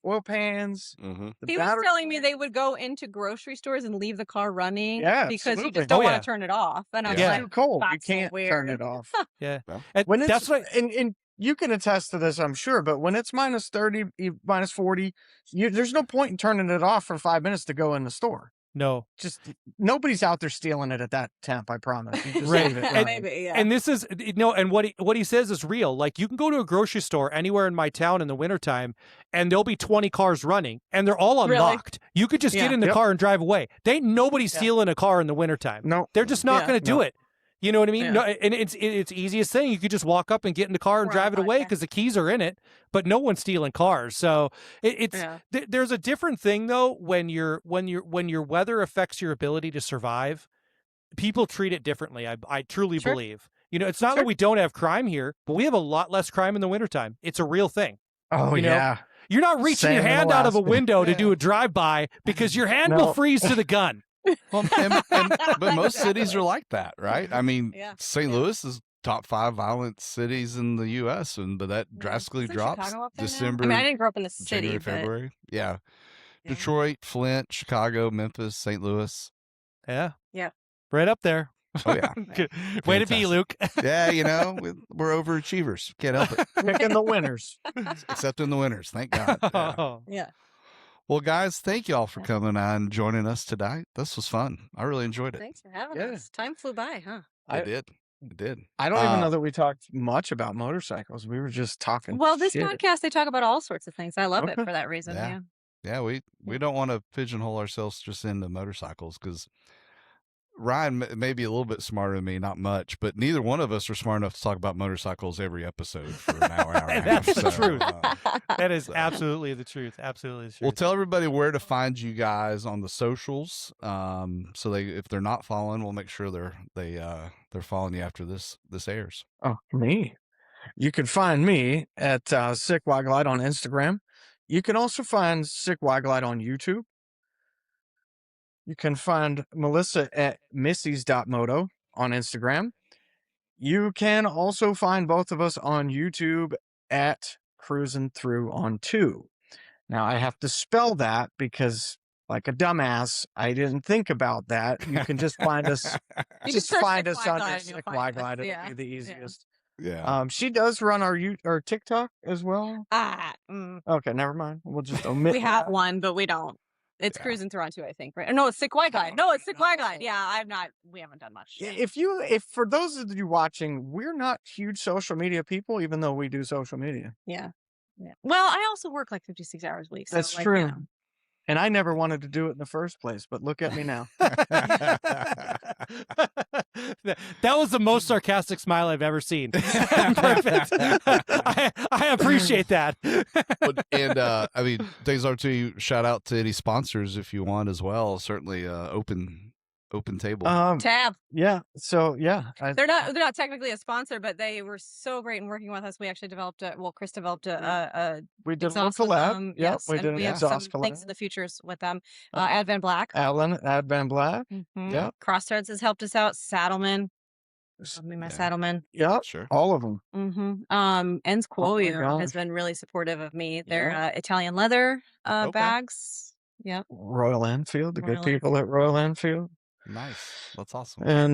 oil pans. Mm-hmm. The He was battery- telling me they would go into grocery stores and leave the car running Yeah, because you absolutely. just don't Oh, want yeah. to turn it off. And I was It's Yeah. like, too cold. You "That's so can't turn weird." it off. Yeah. Well, And When it's that's what and you can attest to this, I'm sure, but when it's minus 30, minus 40, there's no point in turning it off for 5 minutes to go in the store. no. Just nobody's out there stealing it at that temp, I promise. You just Right. leave it And- running. Maybe, yeah. And this is and what he says is real. Like you can go to a grocery store anywhere in my town in the wintertime and there'll be 20 cars running and they're all Really? unlocked. You could just get Yeah. in the Yep. car and drive away. They ain't nobody stealing a car in the wintertime. No. They're just not Yeah. going to do No. it. You know what I mean? Yeah. No, and it's easiest thing. You could just walk up and get in the car and Or drive it unlock, away yeah. because the keys are in it. But no one's stealing cars. So it's Yeah. there's a different thing though when your weather affects your ability to survive. People treat it differently. I truly Sure. believe. You know, it's not Sure. that we don't have crime here, but we have a lot less crime in the wintertime. It's a real thing. Oh, You know? yeah. You're not reaching your Same in hand out of a Alaska. window to Yeah. do a drive-by because your hand No. will freeze to the gun. Well, but most cities are like that, right? I mean, Yeah. St. Yeah. Louis is top 5 violent cities in the U.S., but that drastically Isn't drops Chicago up there now? December, I mean, I didn't grow up in the city, January, but February. Yeah. yeah. Detroit, Flint, Chicago, Memphis, St. Louis. Yeah. Yeah. Right up there. Oh yeah, Way to be, Fantastic. Luke. yeah. You know, we're overachievers. Can't help it, Picking the winners. except in the winters. Thank God. Yeah. Yeah. Well, guys, thank y'all for coming on and joining us tonight. This was fun. I really enjoyed it. Thanks for having Yeah. us. Time flew by, huh? I I- did. It did. I don't even Uh, know that we talked much about motorcycles. We were just talking. Well, this shit. podcast, they talk about all sorts of things. I love it Okay. for that reason. Yeah. Yeah. Yeah, we don't want to pigeonhole ourselves just into motorcycles because Ryan may be a little bit smarter than me, not much, but neither one of us are smart enough to talk about motorcycles every episode for an hour and a half. That's the truth. uh, That is So- absolutely the truth. Absolutely the truth. Well, tell everybody where to find you guys on the socials. So if they're not following, we'll make sure they're following you after this airs. Oh, me. You can find me at Sickwideglide on Instagram. You can also find Sickwideglide on YouTube. You can find Melissa at Missys.Moto on Instagram. You can also find both of us on YouTube at Cruising Through on 2. Now, I have to spell that because, like a dumbass, I didn't think about that. You can just find us. You Just can search find us Sickwideglide under and you'll find us. Sickwideglide. It'll Yeah. be the Yeah. easiest. Yeah. She does run our TikTok as well. Ah, Okay, never mind. We'll just omit. we have that. one, but we don't. It's Yeah. cruising through on too, I think, right? No, it's Sickwideglide. No, it's Sickwideglide. Yeah, we haven't done much. If for those of you watching, we're not huge social media people, even though we do social media. Yeah. Well, I also work like 56 hours a week. So That's like, true. You know. And I never wanted to do it in the first place, but look at me now. That was the most sarcastic smile I've ever seen. Perfect. I appreciate that. And I mean, Days Are to shout out to any sponsors if you want as well. Certainly, open table. Tab. Yeah. So yeah, They're not technically a sponsor, but they were so great in working with us. We actually developed Chris developed a we did a exhaust with collab. them. Yeah, Yes, we and did an we have some exhaust collab. things in the futures with them. Advan Black. Ad Van Black. Yeah. Crossthreads has helped us out. Saddleman. Love me my Saddleman. Yeah. Sure. All of them. Ens Cuoio gosh. has been really supportive of me. They're Italian leather bags. Yep. Royal Enfield, the Royal good people at Royal Enfield. Nice. That's awesome. And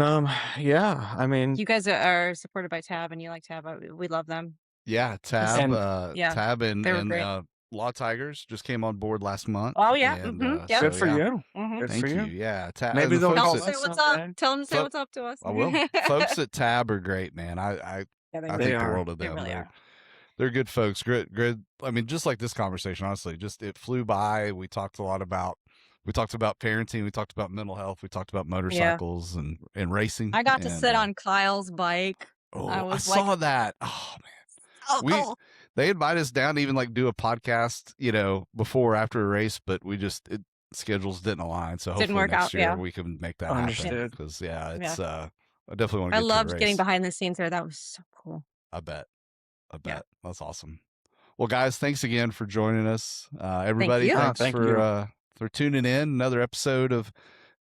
yeah, I mean, You guys are supported by Tab, and you like Tab. We love them. Yeah, Tab. And- Tab and they were great. Law Tigers just came on board last month. Oh yeah. And, Yep. good for yeah. you. Mhm. Good Thank for you. you. Yeah, Tab. Maybe the they'll Tell call them folks to us say what's someday. up. Tell them to say Fo- what's up to us. I will. Folks at Tab are great, man. I Yeah, I they think They the are. world of They them. really are. They're good folks. Good. I mean, just like this conversation, honestly, just it flew by. We talked about parenting. We talked about mental health. We talked about motorcycles and racing. I got to and, sit on Kyle's bike. Oh, I I was saw that. Oh man. Oh, cool. They invite us down to even like do a podcast, before or after a race, but schedules didn't align. So hopefully Didn't work next out, year yeah. we can make that happen. Understood. Because it's I definitely want to I get loved to a getting race. behind the scenes there. That was so cool. I bet. Yeah. That's awesome. Well, guys, thanks again for joining us. Everybody, you. thanks Thank for tuning in. Another episode of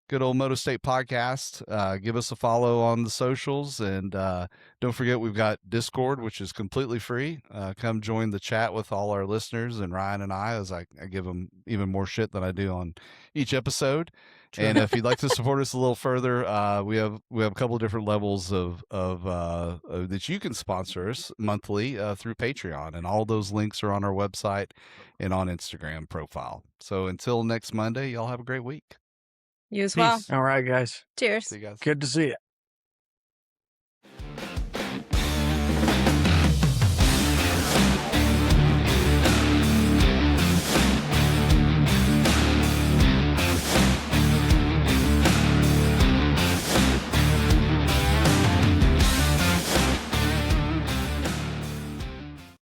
Good Old Moto State Podcast. Give us a follow on the socials, and don't forget we've got Discord, which is completely free. Come join the chat with all our listeners and Ryan and I, as I give them even more shit than I do on each episode. And if you'd like to support us a little further, we have a couple of different levels of that you can sponsor us monthly through Patreon, and all those links are on our website and on Instagram profile. So until next Monday, y'all have a great week. You as well. Peace. All right, guys. Cheers. See you guys. Good to see you.